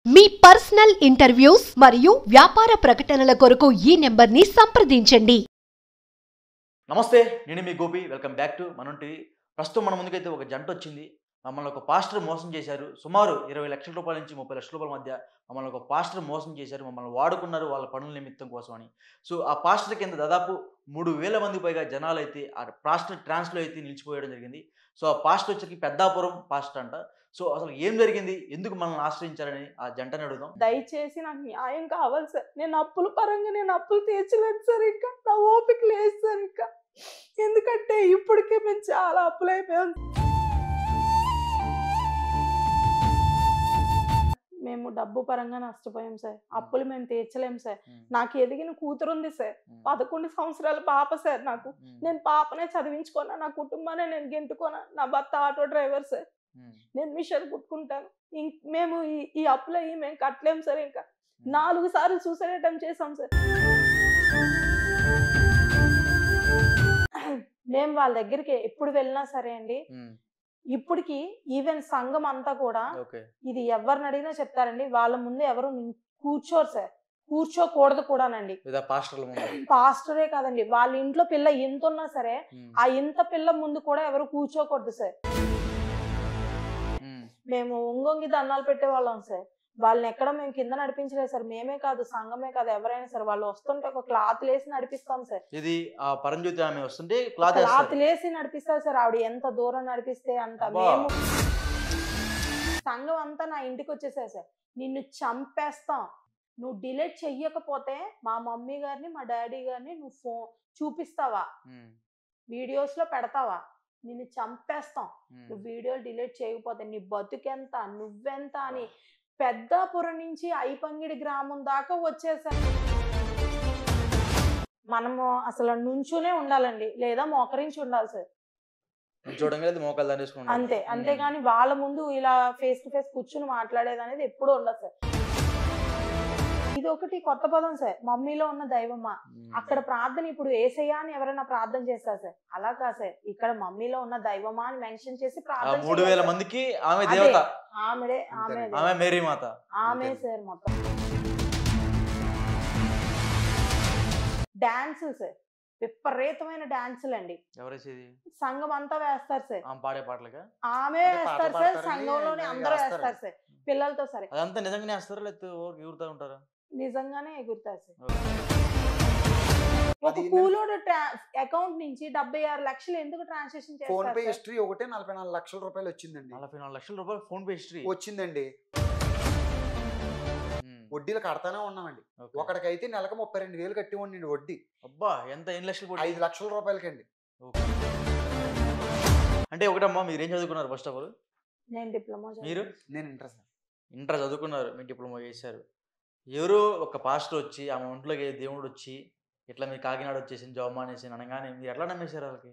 మీ personal interviews మరియు వ్యాపార ప్రకటనల కొరకు ఈ నెంబర్ని సంప్రదించండి. నమస్తే, నేను మీ గోపి. వెల్కమ్ బ్యాక్ టు మనం టీవీ. ప్రస్తుతం మన ముందుకైతే ఒక జంట వచ్చింది. మమ్మల్ని ఒక పాస్టర్ మోసం చేశారు. సుమారు 20 లక్షల రూపాయల నుంచి 30 లక్షల రూపాయల మధ్య మమ్మల్ని ఒక పాస్టర్ మోసం చేశారు. మమ్మల్ని వాడుకున్నారు వాళ్ళ పనుల నిమిత్తం కోసం అని. సో ఆ పాస్టర్ కింద దాదాపు 3,000 మంది పైగా జనాలు అయితే ఆ పాస్టర్ ట్రాన్స్లో అయితే నిలిచిపోయడం జరిగింది. సో ఆ పాస్టర్ వచ్చరికి పెద్దాపురం పాస్టర్ అంట. సో అసలు ఏం జరిగింది, ఎందుకు మనల్ని ఆశ్రయించారని ఆ జంటని అడుగుదాం. దయచేసి నాకు న్యాయం కావాలి సార్. నేను అప్పుల పరంగా అప్పులు తీర్చలేదు సార్. ఇంకా నా ఓపిక లేదు సార్. ఇంకా ఎందుకంటే ఇప్పటికే మేము చాలా అప్పులు అయిపోయాం. మేము డబ్బు పరంగా నష్టపోయాం సార్. అప్పులు మేము తీర్చలేం సార్. నాకు ఎదిగిన కూతురు ఉంది సార్. 11 సంవత్సరాల పాప సార్. నాకు నేను పాపనే చదివించుకోనా, నా కుటుంబాన్ని నేను గెంటుకోనా. నా భర్త ఆటో డ్రైవర్ సార్. నేను మిషన్ కుట్టుకుంటాను. మేము ఈ అప్పులు అయ్యి మేము కట్టలేము సార్. ఇంకా 4 సార్లు సూసైడ్ అటెంప్ట్ చేసాం సార్. మేము వాళ్ళ దగ్గరికి ఎప్పుడు వెళ్ళినా సరే అండి, ఇప్పటికి ఈవెన్ సంఘం అంతా కూడా ఇది ఎవరిని అడిగినా చెప్తారండి, వాళ్ళ ముందు ఎవరు కూర్చోరు సార్. కూర్చోకూడదు కూడానండి. పాస్టరే కాదండి, వాళ్ళ ఇంట్లో పిల్ల ఎంత ఉన్నా సరే ఆ ఇంత పిల్ల ముందు కూడా ఎవరు కూర్చోకూడదు సార్. మేము ఒంగొంగి దండాలు పెట్టేవాళ్ళం సార్. వాళ్ళని ఎక్కడ మేము కింద నడిపించలేదు సార్. మేమే కాదు, సంఘమే కాదు, ఎవరైనా సరే వాళ్ళు వస్తుంటే ఒక క్లాత్ లేసి నడిపిస్తాం సార్. ఇది ఆ పరంజ్యోతి ఆమె వస్తుంటే క్లాత్ లేసి నడిపిస్తారు సార్. ఆవిడ ఎంత దూరం నడిపిస్తే అంత. మేము సంఘం అంతా నా ఇంటికి వచ్చేసారు సార్. నిన్ను చంపేస్తాం, నువ్వు డిలీట్ చెయ్యకపోతే మా మమ్మీ గారిని మా డాడీ గారిని నువ్వు ఫోన్ చూపిస్తావా, వీడియోస్ లో పెడతావా, నిన్ను చంపేస్తాం, నువ్వు వీడియోలు డిలీట్ చేయకపోతే నీ బతుకెంత, నువ్వెంత అని పెద్దాపురం నుంచి ఐపంగిడి గ్రామం దాకా వచ్చేసారు. మనము అసలు నుంచునే ఉండాలండి, లేదా మోకరించి ఉండాలి సార్. అంతే. అంతేగాని వాళ్ళ ముందు ఇలా ఫేస్ టు ఫేస్ కూర్చుని మాట్లాడేది అనేది ఎప్పుడూ ఉండదు సార్. ఇది ఒకటి కొత్త పదం సార్, మమ్మీలో ఉన్న దైవమా. అక్కడ ప్రార్థన ఇప్పుడు ఏసయ్యా అని ఎవరైనా ప్రార్థన చేస్తారు సార్. అలా కాదు సార్, ఇక్కడ మమ్మీలో ఉన్న దైవమా అని మెన్షన్ చేసి ప్రార్థన. 3,000 మందికి ఆమె దేవత. ఆమె మేరీ మాత. ఆమె సార్. మొత్తం డాన్సులు సార్, విపరీతమైన డాన్సులు అండి. సంఘం అంతా వేస్తారు సార్. పాడే పాటలుగా ఆమె వేస్తారు సార్. సంఘంలోనే అందరూ వేస్తారు సార్, పిల్లలతో సరే. అదంతా నిజంగానే వేస్తారా లేకపోతే ఎగురుతా ఉంటారా? నిజంగానే ఎగురుతారు సార్. ఒక కూలోడు అకౌంట్ నుంచి 76 లక్షలు ఎందుకు ట్రాన్సాక్షన్ చేస్తారు? ఫోన్ పే హిస్టరీ ఒకటే 44 లక్షల రూపాయలు వచ్చిందండి. 44 లక్షల రూపాయలు ఫోన్ పే హిస్టరీ వచ్చిందండి. వడ్డీలు కడతానే ఉన్నామండి. ఒకడికైతే నెలకు 32,000 కట్టివ్వండి వడ్డీ. అబ్బా, ఎంత? ఎన్ని లక్షలు? 5 లక్షల రూపాయలకండి. అంటే ఒకటమ్మా, మీరేం చదువుకున్నారు ఫస్ట్ ఆఫ్ ఆల్? నేను డిప్లొమా. మీరు? నేను ఇంటర్ చదువుకున్నారు, మీరు డిప్లొమా చేశారు. ఎవరో ఒక పాస్టర్ వచ్చి ఆమె ఒంట్లోకి దేవుడు వచ్చి ఇట్లా మీరు కాకినాడ వచ్చేసి జాబ్ మానేసి అనగానే మీరు ఎట్లా నమ్మేశారు వాళ్ళకి?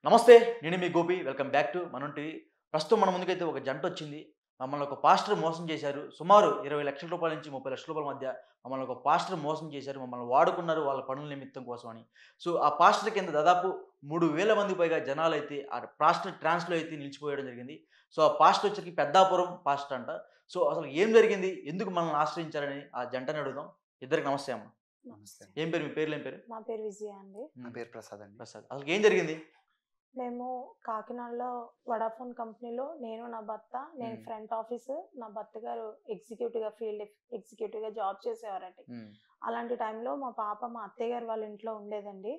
నమస్తే, నేను మీ గోపి. వెల్కమ్ బ్యాక్ టు మనం టీవీ. ప్రస్తుతం మన ముందుకైతే ఒక జంట వచ్చింది. మమ్మల్ని ఒక పాస్టర్ మోసం చేశారు. సుమారు 20 లక్షల రూపాయల నుంచి 30 లక్షల రూపాయల మధ్య మమ్మల్ని ఒక పాస్టర్ మోసం చేశారు. మమ్మల్ని వాడుకున్నారు వాళ్ళ పనుల నిమిత్తం కోసం అని. సో ఆ పాస్టర్ కింద దాదాపు 3,000 మంది పైగా జనాలు అయితే ఆ పాస్టర్ ట్రాన్స్లో అయితే నిలిచిపోయడం జరిగింది. సో ఆ పాస్టర్ వచ్చరికి పెద్దాపురం పాస్టర్ అంట. సో అసలు ఏం జరిగింది, ఎందుకు మనల్ని ఆశ్రయించారని ఆ జంటని అడుగుదాం. ఇద్దరికి నమస్తే అమ్మ. నమస్తే. ఏం పేరు? మీ పేర్లు ఏం పేరు? నా పేరు విజయ అండి. నా పేరు ప్రసాద్ అండి. ప్రసాద్. అసలు ఏం జరిగింది? మేము కాకినాడలో వడాఫోన్ కంపెనీలో నేను నా భర్త, నేను ఫ్రంట్ ఆఫీస్, నా భర్త గారు ఎగ్జిక్యూటివ్గా ఫీల్డ్ ఎగ్జిక్యూటివ్గా జాబ్ చేసేవారండి. అలాంటి టైంలో మా పాప మా అత్తయ్య గారు వాళ్ళ ఇంట్లో ఉండేదండి.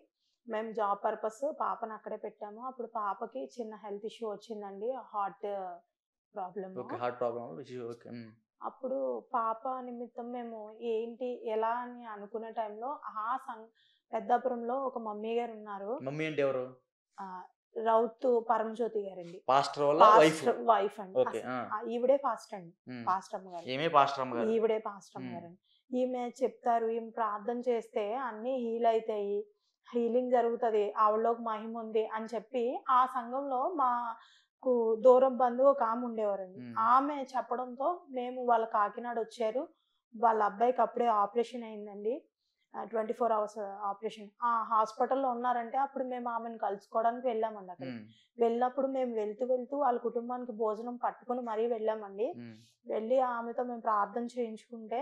మేము జాబ్ పర్పస్ పాపను అక్కడే పెట్టాము. అప్పుడు పాపకి చిన్న హెల్త్ ఇష్యూ వచ్చిందండి, హార్ట్ ప్రాబ్లమ్. అప్పుడు పాప నిమిత్తం మేము ఏంటి ఎలా అని అనుకునే టైంలో పెద్దాపురంలో ఒక మమ్మీ గారు ఉన్నారు. మమ్మీ అంటే ఎవరు? రౌత్ పరమజ్యోతి గారండి. వైఫ్ అండి. ఈవిడే పాస్టర్ అండి, పాస్టర్ అమ్మ గారు. ఈవిడే పాస్టర్ అమ్మ గారండి. ఈమె చెప్తారు, ఈమె ప్రార్థన చేస్తే అన్ని హీల్ అవుతాయి, హీలింగ్ జరుగుతుంది, ఆవిడలోకి మహిమ ఉంది అని చెప్పి ఆ సంఘంలో మాకు దూరం బంధువు ఒక ఆమె ఉండేవారండి. ఆమె చెప్పడంతో మేము వాళ్ళ కాకినాడ వచ్చారు. వాళ్ళ అబ్బాయికి అప్పుడే ఆపరేషన్ అయిందండి. 24 hours ఆపరేషన్. ఆ హాస్పిటల్లో ఉన్నారంటే అప్పుడు మేము ఆమెను కలుసుకోవడానికి వెళ్ళామండి అక్కడ. వెళ్ళినప్పుడు మేము వెళ్తూ వాళ్ళ కుటుంబానికి భోజనం పట్టుకుని మరీ వెళ్ళామండి. వెళ్ళి ఆమెతో మేము ప్రార్థన చేయించుకుంటే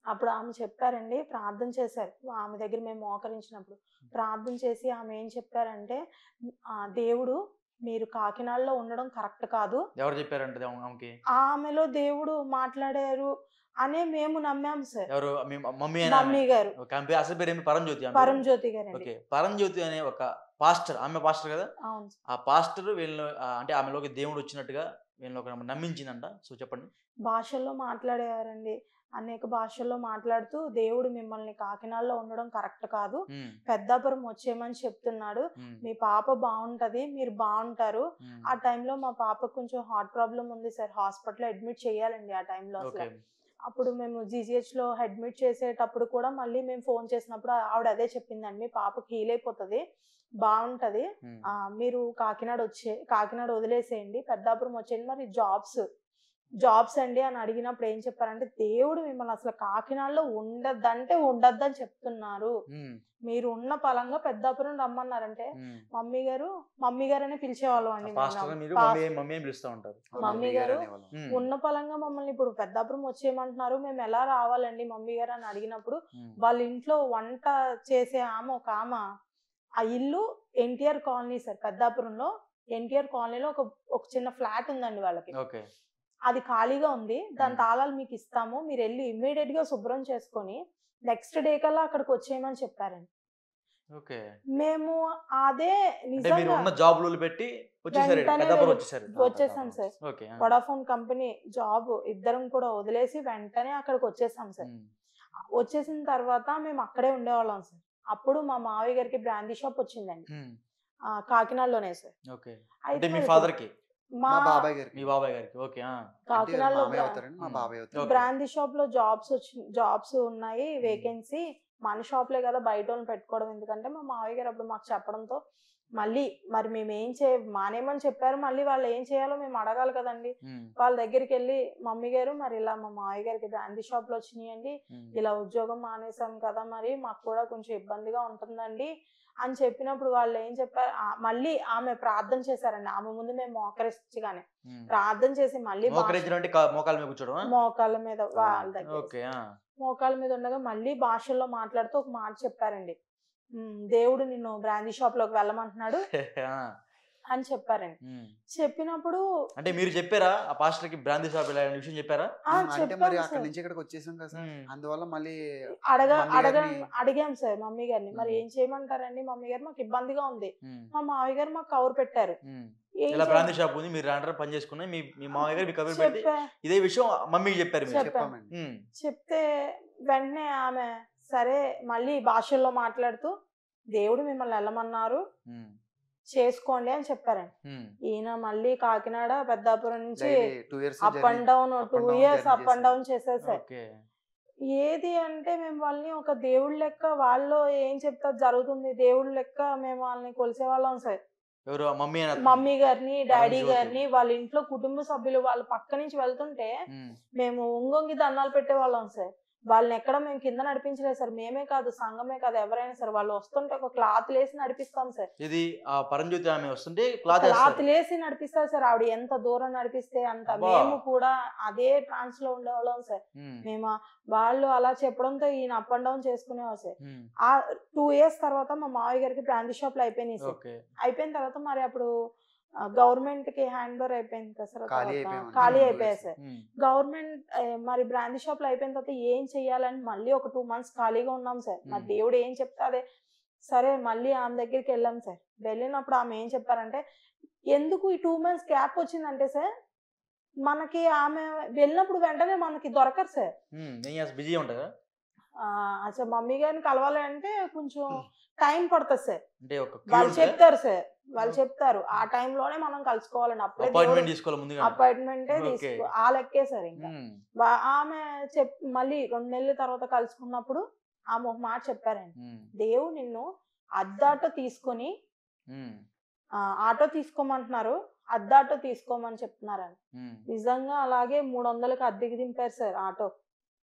అప్పుడు ఆమె చెప్పారండి, ప్రార్థన చేశారు. ఆమె దగ్గర మేము మోకరించినప్పుడు ప్రార్థన చేసి ఆమె ఏం చెప్పారంటే, దేవుడు మీరు కాకినాడలో ఉండడం కరెక్ట్ కాదు. ఎవరు చెప్పారంటే ఆమెకి? ఆమెలో దేవుడు మాట్లాడారు అనే మేము నమ్మాము సార్. ఎవరు? మమ్మీ గారు. అసలు పేరు ఏమి? పరంజ్యోతి. పరంజ్యోతి గారు. ఓకే. పరంజ్యోతి అనే ఒక పాస్టర్, ఆమె పాస్టర్ కదా? అవును. ఆ పాస్టర్ వీళ్ళు అంటే ఆమెలోకి దేవుడు వచ్చినట్టుగా వీళ్ళు ఒక నమ్మించిందంట. సో చెప్పండి. భాషల్లో మాట్లాడేవారండి, అనేక భాషల్లో మాట్లాడుతూ దేవుడు మిమ్మల్ని కాకినాడలో ఉండడం కరెక్ట్ కాదు, పెద్దాపురం వచ్చేయమని చెప్తున్నాడు, మీ పాప బాగుంటది, మీరు బాగుంటారు. ఆ టైంలో మా పాపకు కొంచెం హార్ట్ ప్రాబ్లం ఉంది సార్, హాస్పిటల్లో అడ్మిట్ చేయాలండి ఆ టైంలో. అసలు అప్పుడు మేము GGH లో అడ్మిట్ చేసేటప్పుడు కూడా మళ్ళీ మేము ఫోన్ చేసినప్పుడు ఆవిడ అదే చెప్పిందండి, మీ పాపకి హీల్ అయిపోతుంది, బాగుంటది, మీరు కాకినాడ వదిలేసేయండి, పెద్దాపురం వచ్చేయండి. మరి జాబ్స్ అండి అని అడిగినప్పుడు ఏం చెప్పారంటే, దేవుడు మిమ్మల్ని అసలు కాకినాడలో ఉండద్దని చెప్తున్నారు, మీరు ఉన్న పలంగా పెద్దాపురం రమ్మన్నారంటే మమ్మీ గారు అనే పిలిచేవాళ్ళం అండి. మమ్మీ గారు ఉన్న పలంగా మమ్మల్ని ఇప్పుడు పెద్దాపురం వచ్చేయమంటున్నారు, మేము ఎలా రావాలండి మమ్మీ గారు అని అడిగినప్పుడు, వాళ్ళ ఇంట్లో వంట చేసే ఒక ఆమె, ఆ ఇల్లు ఎన్టీఆర్ కాలనీ సార్, పెద్దాపురంలో ఎన్టీఆర్ కాలనీలో ఒక చిన్న ఫ్లాట్ ఉందండి వాళ్ళకి. అది ఖాళీగా ఉంది, దాని తాళాలు మీకు ఇస్తాము, మీరు వెళ్ళి ఇమ్మీడియట్ గా శుభ్రం చేసుకొని నెక్స్ట్ డే కల్లా అక్కడికి వచ్చేయమని చెప్పారండి. మేము అదే నిజంగా వచ్చేసాం సార్. వొడాఫోన్ కంపెనీ జాబ్ ఇద్దరం కూడా వదిలేసి వెంటనే అక్కడికి వచ్చేసాం సార్. వచ్చేసిన తర్వాత మేము అక్కడే ఉండేవాళ్ళం సార్. అప్పుడు మా మావయ్య గారికి బ్రాందీ షాప్ వచ్చిందండి కాకినాడలోనే సార్. అయితే మా బాబాయ్ గారికి కాకినాడలో బ్రాందీ షాప్ లో జాబ్స్ ఉన్నాయి, వేకెన్సీ, మన షాప్ లే కదా బయట పెట్టుకోవడం ఎందుకంటే మా మావయ్య గారు అప్పుడు మాకు చెప్పడంతో మళ్ళీ మరి మేము మానేమని చెప్పారు, మళ్ళీ వాళ్ళు ఏం చేయాలో మేము అడగాలి కదండి. వాళ్ళ దగ్గరికి వెళ్ళి మమ్మీ గారు మరి ఇలా మా మావయ్య గారికి బ్రాందీ షాప్ లో వచ్చినాయండి, ఇలా ఉద్యోగం మానేసాం కదా, మరి మాకు కూడా కొంచెం ఇబ్బందిగా ఉంటుందండి అని చెప్పినప్పుడు వాళ్ళు ఏం చెప్పారు, మళ్ళీ ఆమె ప్రార్థన చేశారండి. ఆమె ముందు మేము మోకరించగానే ప్రార్థన చేసి మళ్ళీ మోకాళ్ళ మీద వాళ్ళ దగ్గర మోకాళ్ళ మీద ఉండగా మళ్ళీ భాషల్లో మాట్లాడుతూ ఒక మాట చెప్పారండి, దేవుడు నిన్ను బ్రాందీ షాప్ లోకి వెళ్ళమంటున్నాడు అని చెప్పారండి. చెప్పినప్పుడు అంటే మీరు చెప్పారా ఆ పాస్టర్ కి బ్రాందీ షాప్ విషయం చెప్పారా? అంటే మరి అక్కడ నుంచి ఇక్కడికి వచ్చేసాం కదా సార్, అందువల్ల మళ్ళీ అడిగాం సార్ మమ్మీ గారిని, మరి ఏం చేయమంటారండి మమ్మీ గారు, మాకు ఇబ్బందిగా ఉంది, మా మావయ్య గారు మాకు కవర్ పెట్టారు, ఇలా బ్రాందీ షాప్ ఉంది, మీరు రాండ్రా పని చేసుకున్నాయి, మీ మావయ్య గారు కవర్ పెట్టి ఇదే విషయం మమ్మీకి చెప్పారు. చెప్తే వెంటనే ఆమె సరే మళ్ళీ భాషల్లో మాట్లాడుతూ దేవుడు మిమ్మల్ని వెళ్ళమన్నారు, చేసుకోండి అని చెప్పారండి. ఈయన మళ్ళీ కాకినాడ పెద్దాపురం నుంచి up and down 2 years up and down చేశారు సార్. ఏది అంటే మేము వాళ్ళని ఒక దేవుడి లెక్క, వాళ్ళు ఏం చెప్తారు జరుగుతుంది, దేవుడి లెక్క మేము వాళ్ళని కొలిసేవాళ్ళం సార్. మమ్మీ గారిని, డాడీ గారిని, వాళ్ళ ఇంట్లో కుటుంబ సభ్యులు వాళ్ళ పక్క నుంచి వెళ్తుంటే మేము ఒంగొంగి దండాలు పెట్టేవాళ్ళం సార్. వాళ్ళని ఎక్కడ మేము కింద నడిపించలేదు సార్, మేమే కాదు సంఘమే కాదు ఎవరైనా సార్, వాళ్ళు వస్తుంటే ఒక క్లాత్ లేసి నడిపిస్తాం సార్. ఇది పరంజ్యోతి ఆమె వస్తుంటే క్లాత్ లేసి నడిపిస్తారు సార్, ఆవిడ ఎంత దూరం నడిపిస్తే అంత. మేము కూడా అదే ట్రాన్స్ లో ఉండేవాళ్ళం సార్. మేము వాళ్ళు అలా చెప్పడంతో ఈయన అప్ అండ్ డౌన్ చేసుకునేవాళ్ళు సార్. ఆ 2 years తర్వాత మా మావయ్య గారికి బ్రాందీ షాప్ లో అయిపోయినాయి సార్. అయిపోయిన తర్వాత మరి అప్పుడు గవర్నమెంట్ కి హ్యాండ్ ఓవర్ అయిపోయింది కదా సార్, ఖాళీ అయిపోయాయి సార్. గవర్నమెంట్ మరి బ్రాందీ షాప్ లో అయిపోయిన తర్వాత ఏం చెయ్యాలని మళ్ళీ ఒక 2 months ఖాళీగా ఉన్నాం సార్. మరి దేవుడు ఏం చెప్తాదే సరే మళ్ళీ ఆమె దగ్గరికి వెళ్ళాం సార్. వెళ్ళినప్పుడు ఆమె ఏం చెప్పారంటే, ఎందుకు ఈ 2 months గ్యాప్ వచ్చిందంటే సార్, మనకి ఆమె వెళ్ళినప్పుడు వెంటనే మనకి దొరకరు సార్, బిజీ ఉంటారా. అసలు మమ్మీ గారిని కలవాలి అంటే కొంచెం టైం పడుతుంది సార్. వాళ్ళు చెప్తారు సార్, వాళ్ళు చెప్తారు ఆ టైంలోనే మనం కలుసుకోవాలని, అప్పాయింట్మెంటే తీసుకో ఆ లెక్కే సార్. ఇంకా ఆమె మళ్ళీ 2 నెలల తర్వాత కలుసుకున్నప్పుడు ఆమె ఒక మాట చెప్పారండి, దేవుడు నిన్ను అద్దాటో తీసుకొని ఆటో తీసుకోమంటున్నారు, అద్దాటో తీసుకోమని చెప్తున్నారని. నిజంగా అలాగే 300కి అద్దెకి దింపారు సార్ ఆటో.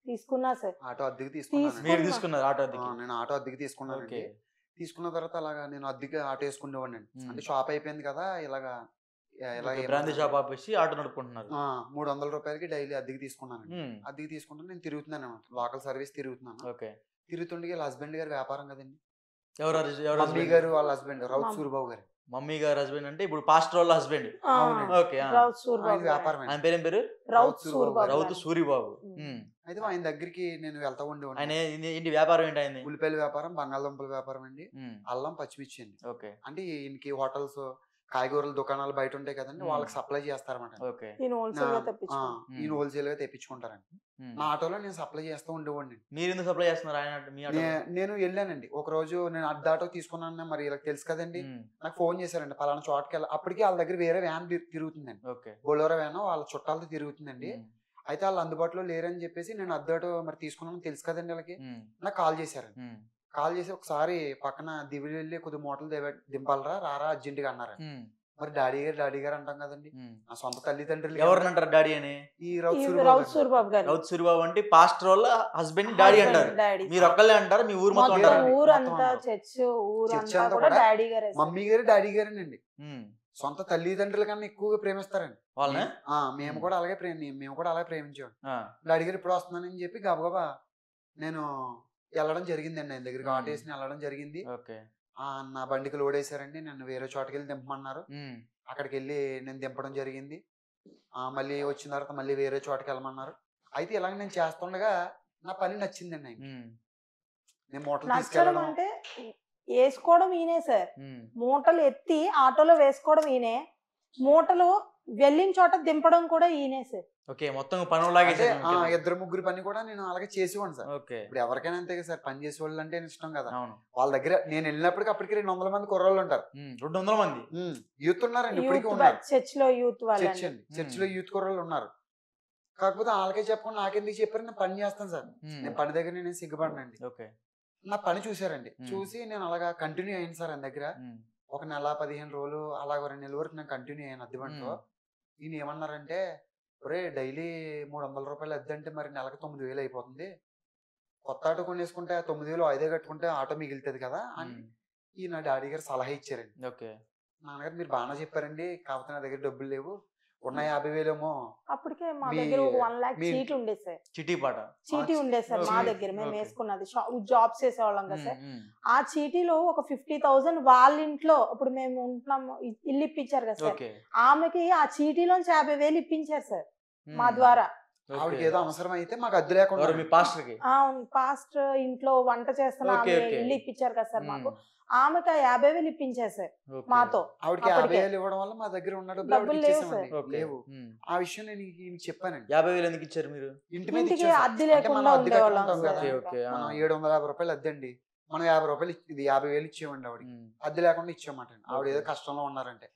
తీసుకున్నా సార్. ఆటో అద్దెకి తీసుకున్నాను. మీరు తీసుకున్నారు ఆటో అద్దెకి? నేను ఆటో అద్దెకి తీసుకున్నానండి. తీసుకున్న తర్వాత అలాగా నేను అద్దెకి ఆటో వేసుకునేవాడిని. అంటే షాప్ అయిపోయింది కదా, ఇలాగా బ్రాందీ షాప్ ఆపేసి ఆటో నడుపుకుంటున్నారు. 300 రూపాయలకి డైలీ అద్దెకి తీసుకున్నాను. అద్దెకి తీసుకుంటే నేను తిరుగుతున్నాను, లోకల్ సర్వీస్ తిరుగుతున్నాను. తిరుగుతుండే వాళ్ళ హస్బెండ్ గారి వ్యాపారం కదండి. మమ్మీ గారు వాళ్ళ హస్బెండ్ రౌత్ సూరిబాబు గారు. మమ్మీ గారు హస్బెండ్ అంటే ఇప్పుడు పాస్టర్ వాళ్ళ హస్బెండ్. వ్యాపారం. ఆయన పేరేం పేరు? రౌత్ సూరిబాబు. అయితే ఆయన దగ్గరికి నేను వెళ్తా ఉండేవాడిని. ఆయన ఏంటి వ్యాపారం ఏంటి? ఆయన ఉల్లిపాయల వ్యాపారం, బంగాళదుంపల వ్యాపారం అండి, అల్లం, పచ్చిమిర్చి అండి. అంటే ఈయనకి హోటల్స్, కాయగూరల దుకాణాలు బయట ఉంటాయి కదండి, వాళ్ళకి సప్లై చేస్తారన్నమాట. ఈయన హోల్సేల్ గా తెప్పించుకుంటారండి. నా ఆటోలో నేను సప్లై చేస్తూ ఉండేవాడిని. మీరు ఎందుకు సప్లై చేస్తున్నారు ఆయన? నేను వెళ్ళానండి ఒక రోజు, నేను అద్దె ఆటో తీసుకున్నాను, మరి ఇలా తెలుసు కదండి. నాకు ఫోన్ చేశారండి, పలానా చోటకి వెళ్ళి. అప్పటికి వాళ్ళ దగ్గర వేరే వ్యాన్ తిరుగుతుందండి, బొలోరో వ్యాన్, వాళ్ళ చుట్టాలతో తిరుగుతుందండి. అయితే వాళ్ళు అందుబాటులో లేరని చెప్పేసి నేను అద్దె ఆటో మరి తీసుకున్నాను తెలుసు కదండి వాళ్ళకి. నాకు కాల్ చేశారండి. కాల్ చేసి ఒకసారి పక్కన దివిలి వెళ్ళి కొద్ది మూటలు దింపాలరా, రారా అర్జెంట్ గా అన్నారు. మరి డాడీ గారు అంటాం కదండి, నా సొంత తల్లిదండ్రులు. ఎవరినంటారు డాడీ అని? ఈ రౌత్ సూరిబాబు అంటే పాస్టర్ వాళ్ళ హస్బెండ్ డాడీ అంటారు. మీరు ఒక్కళ్ళే అంటారు? మీ ఊరు మొత్తం అంటారు? మమ్మీ గారు డాడీ గారేనండి. సొంత తల్లిదండ్రుల కన్నా ఎక్కువగా ప్రేమిస్తారండి వాళ్ళని. మేము కూడా అలాగే ప్రేమించాం. డాడీ గారు ఇప్పుడు వస్తున్నానని చెప్పి గబగబా నేను వెళ్ళడం జరిగిందండి, ఆయన దగ్గరికి ఆటో వేసి వెళ్ళడం జరిగింది. నా బండికి లోడ్ వేసారండి, నన్ను వేరే చోటకి వెళ్ళి దింపమన్నారు. అక్కడికి వెళ్ళి నేను దింపడం జరిగింది. మళ్ళీ వచ్చిన తర్వాత మళ్ళీ వేరే చోటకి వెళ్ళమన్నారు. అయితే ఇలాగ నేను చేస్తుండగా నా పని నచ్చిందండి ఆయన. నేను మూటలు తీసుకెళ్ళడం అంటే వేసుకోవడం ఈయనే సార్. మూటలు ఎత్తి ఆటోలో వేసుకోవడం ఈయనే, మూటలు వెళ్ళిన చోట దింపడం కూడా ఈయనే సార్. మొత్తం పనులాగే ఇద్దరు ముగ్గురు పని కూడా నేను అలాగే చేసేవాడిని సార్. ఇప్పుడు ఎవరికైనా అంతే కదా సార్, పని చేసేవాళ్ళు అంటే ఇష్టం కదా. వాళ్ళ దగ్గర నేను వెళ్ళినప్పటికీ అప్పటికి 200 మంది కుర్రోళ్ళు ఉంటారు. 200 మంది యూత్ ఉన్నారండి, ఇప్పటికీ ఉన్నారు. చర్చ్ లో యూత్ కుర్రోళ్ళు ఉన్నారు. కాకపోతే వాళ్ళకే చెప్పకుండా నాకెందుకు చెప్పారు, నేను పని చేస్తాను సార్. నేను పని దగ్గర నేను సిగ్గుపడినండి. నా పని చూసారండి, చూసి నేను అలాగా కంటిన్యూ అయ్యాను సార్. ఆయన దగ్గర ఒక నెల 15 రోజులు అలాగ 2 నెలల వరకు నేను కంటిన్యూ అయ్యాను అద్దె బండిలో. ఈయన ఏమన్నారంటే, ఒరే డైలీ 300 రూపాయలు అద్దె అంటే మరి నెలకు 9,000 అయిపోతుంది, కొత్త ఆటో కొనేసుకుంటే 9,000 ఐదే కట్టుకుంటే ఆటో మిగులుతుంది కదా అని ఈయన డాడీ గారు సలహా ఇచ్చారండి. నాన్నగారు మీరు బాగా చెప్పారండి, కాకపోతే నా దగ్గర డబ్బులు లేవు, ఉన్న 50,000 ఏమో. అప్పటికే మా దగ్గర 1 lakh చీటీ ఉండేది సార్. చీటీ ఉండేది సార్ మా దగ్గర, మేము వేసుకున్నది జాబ్స్ చేసేవాళ్ళం కదా సార్. ఆ చీటీలో ఒక 50,000 వాళ్ళ ఇంట్లో, ఇప్పుడు మేము ఉంటున్నాము, ఇల్లు ఇప్పించారు కదా సార్, ఆమెకి ఆ చీటీలోంచి 50,000 ఇప్పించారు సార్ మా ద్వారా. ఆవిడకి ఏదో అవసరం అయితే మాకు అద్దె లేకుండా పాస్టర్ ఇంట్లో వంట చేస్తున్నా ఇల్లు ఇప్పించారు కదా సార్ మాకు, ఆమెకు 50,000 ఇప్పించారు సార్ మాతో. ఆవిడకి 50,000 ఇవ్వడం వల్ల మా దగ్గర ఉన్న డబ్బులు లేవు. ఆ విషయం నేను చెప్పానండి. 50,000 ఎందుకు ఇచ్చారు మీరు? ఇంటి మీద అద్దె లేకుండా 750 రూపాయలు అద్దె అండి, మనం 50 రూపాయలు 50,000 ఇచ్చేవండి ఆవిడకి, అద్దె లేకుండా ఇచ్చామంట. ఆవిడ ఏదో కష్టంలో ఉన్నారంటే,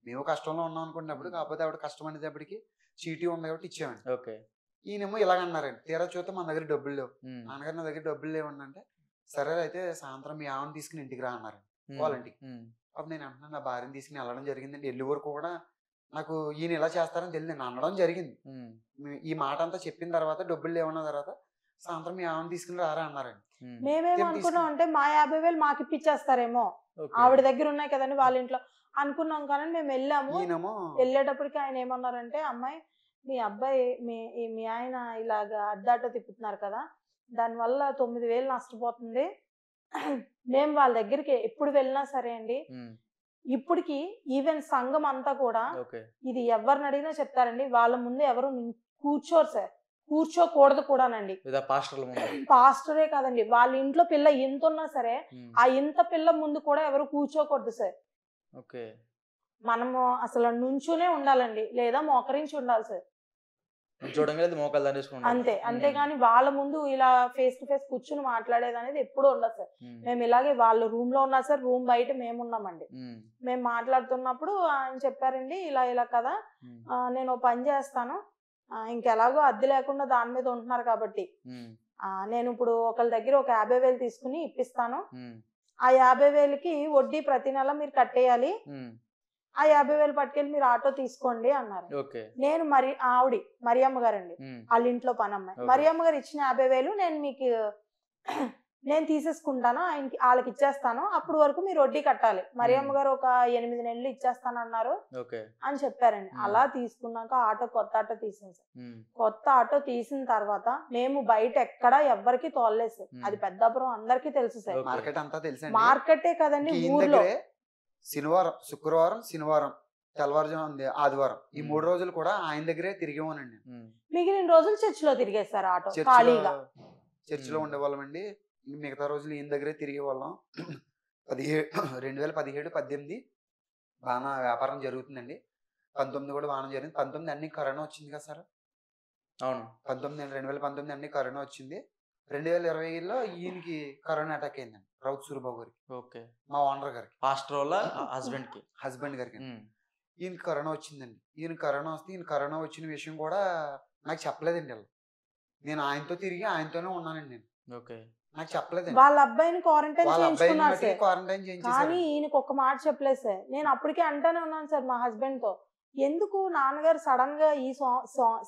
మేము కష్టంలో ఉన్నాం అనుకున్నప్పుడు, కాకపోతే ఆవిడ కష్టం అనేటప్పటికి చీటీ ఉంది కాబట్టి ఇచ్చామండి. ఈయనేమో ఇలాగన్నారండి, తీరా చూస్తే మన దగ్గర డబ్బులు లేవు. నాన్నగారు నా దగ్గర డబ్బులు లేవండి అంటే, సరే అయితే సాయంత్రం మీ ఆమెను తీసుకుని ఇంటికి రా అన్నారు వాళ్ళ ఇంటికి. అప్పుడు నేను అంటున్నాను, నా భార్యను తీసుకుని వెళ్ళడం జరిగిందండి. వెళ్ళే వరకు కూడా నాకు ఈయన ఇలా చేస్తారని తెలియదు, నేను అనడం జరిగింది. ఈ మాట అంతా చెప్పిన తర్వాత డబ్బులు లేవన్న తర్వాత సాయంత్రం మీ ఆమెను తీసుకుని రారా అన్నారండి. మేమేమనుకున్నాం అంటే మా 50,000 మాకు ఇప్పించేస్తారేమో, ఆవిడ దగ్గర ఉన్నాయి కదండి వాళ్ళ ఇంట్లో అనుకున్నాం. కానీ మేము వెళ్ళాము, వెళ్ళేటప్పటికి ఆయన ఏమన్నారంటే, అమ్మాయి మీ అబ్బాయి మీ ఆయన ఇలాగా అడ్డాటో తిప్పుతున్నారు కదా, దానివల్ల 9,000 నష్టపోతుంది. మేము వాళ్ళ దగ్గరికి ఎప్పుడు వెళ్ళినా సరే అండి, ఇప్పటికి ఈవెన్ సంఘం అంతా కూడా ఇది ఎవరిని అడిగినా చెప్తారండి, వాళ్ళ ముందు ఎవరు కూర్చోరు సార్, కూర్చోకూడదు కూడానండి. పాస్టరే కాదండి, వాళ్ళ ఇంట్లో పిల్ల ఎంత ఉన్నా సరే ఆ ఇంత పిల్ల ముందు కూడా ఎవరు కూర్చోకూడదు సార్. మనము అసలు నుంచునే ఉండాలండి, లేదా మోకరించి ఉండాలి సార్, అంతే. అంతేగాని వాళ్ళ ముందు ఇలా ఫేస్ టు ఫేస్ కూర్చుని మాట్లాడేది అనేది ఎప్పుడు ఉండదు సార్. మేము ఇలాగే వాళ్ళ రూమ్ లో ఉన్నా సార్, రూమ్ బయట మేము ఉన్నామండి. మేము మాట్లాడుతున్నప్పుడు ఆయన చెప్పారండి, ఇలా ఇలా కదా, నేను పని చేస్తాను, ఇంకెలాగో అద్దె లేకుండా దాని మీద ఉంటున్నారు కాబట్టి నేను ఇప్పుడు ఒకళ్ళ దగ్గర ఒక 50,000 తీసుకుని ఇప్పిస్తాను, ఆ 50,000కి వడ్డీ ప్రతి నెల మీరు కట్టేయాలి, ఆ 50,000 పట్టుకెళ్ళి మీరు ఆటో తీసుకోండి అన్నారు. నేను మరియమ్మ గారండి, వాళ్ళ ఇంట్లో పనమ్మాయి. మరియమ్మ గారు ఇచ్చిన 50,000 నేను మీకు నేను తీసేసుకుంటాను, వాళ్ళకి ఇచ్చేస్తాను, అప్పుడు వరకు మీరు వడ్డీ కట్టాలి. మరియమ్మ గారు ఒక 8 నెలలు ఇచ్చేస్తానన్నారు అని చెప్పారండి. అలా తీసుకున్నాక కొత్త ఆటో తీసేసాం. కొత్త ఆటో తీసిన తర్వాత మేము బయట ఎక్కడ ఎవ్వరికి తోలలేదు సార్. అది పెద్దాపురం అందరికీ తెలుసు సార్, మార్కెట్ అంతా తెలుసు. మార్కెటే కదండి ఊర్లో. శనివారం, శుక్రవారం, శనివారం, తెల్లవారుజాము, ఆదివారం ఈ 3 రోజులు కూడా ఆయన దగ్గరే తిరిగేవానండి. మిగిలిన రోజులు చర్చిలో తిరిగేస్తారు ఆటో ఖాళీగా. చర్చిలో ఉండేవాళ్ళం అండి. మిగతా రోజులు ఈయన దగ్గరే తిరిగే వాళ్ళం. 2017, 18 బాగా వ్యాపారం జరుగుతుందండి. 19 కూడా బాగా జరిగింది. 19 అన్ని కరోనా వచ్చింది కదా సార్. అవును, 2019 అన్ని కరోనా వచ్చింది. 2020లో ఈయనకి కరోనా అటాక్ అయిందండి, రౌత్ సూరిబాబు గారికి, మా ఓనర్ గారికి, పాస్టర్ వాళ్ళ హస్బెండ్ గారికి. ఈయనకి కరోనా వచ్చిందండి. ఈయన కరోనా వచ్చిన విషయం కూడా నాకు చెప్పలేదండి. వాళ్ళు నేను ఆయనతో తిరిగి ఆయనతోనే ఉన్నానండి. నేను నాకు చెప్పలేదు. వాళ్ళ అబ్బాయిని క్వారంటైన్ చేయించుకున్నారు సార్, క్వారంటైన్ చేయించారు. కానీ ఈయనకి ఒక మాట చెప్పలేదు సార్. నేను అప్పటికే అంటానే ఉన్నాను సార్ మా హస్బెండ్ తో, ఎందుకు నాన్నగారు సడన్ గా ఈ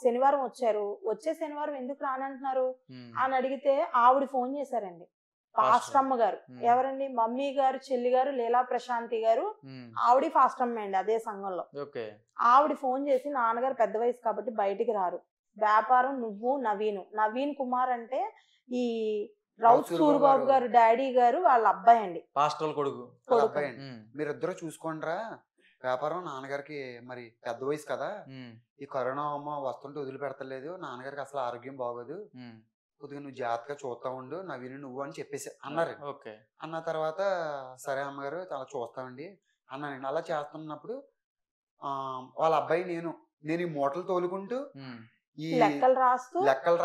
శనివారం వచ్చారు, వచ్చే శనివారం ఎందుకు రానంటున్నారు అని అడిగితే ఆవిడ ఫోన్ చేశారండి, పాస్టమ్మ గారు. ఎవరండి? మమ్మీ గారు చెల్లి గారు లీలా ప్రశాంతి గారు, ఆవిడ ఫాస్టమ్మ అండి అదే సంఘంలో. ఆవిడ ఫోన్ చేసి, నాన్నగారు పెద్ద వయసు కాబట్టి బయటికి రారు, వ్యాపారం నువ్వు నవీన్ కుమార్ అంటే ఈ రౌత్ సూరిబాబు గారు డాడీ గారు వాళ్ళ అబ్బాయి అండి, పాస్టర్ కొడుకు. మీరిద్దరూ చూసుకోండిరా, వ్యాపారం నాన్నగారికి మరి పెద్ద వయసు కదా, ఈ కరోనా అమ్మ వస్తుంటే వదిలిపెడతలేదు, నాన్నగారికి అసలు ఆరోగ్యం బాగోదు, కొద్దిగా నువ్వు జాగ్రత్తగా చూస్తా ఉండు నవీన్ నువ్వు అని చెప్పేసి అన్నారు. అన్న తర్వాత సరే అమ్మగారు చాలా చూస్తామండి అన్నానండి. అలా చేస్తున్నప్పుడు వాళ్ళ అబ్బాయి నేను ఈ మూటలు తోలుకుంటూ ఈ లెక్కలు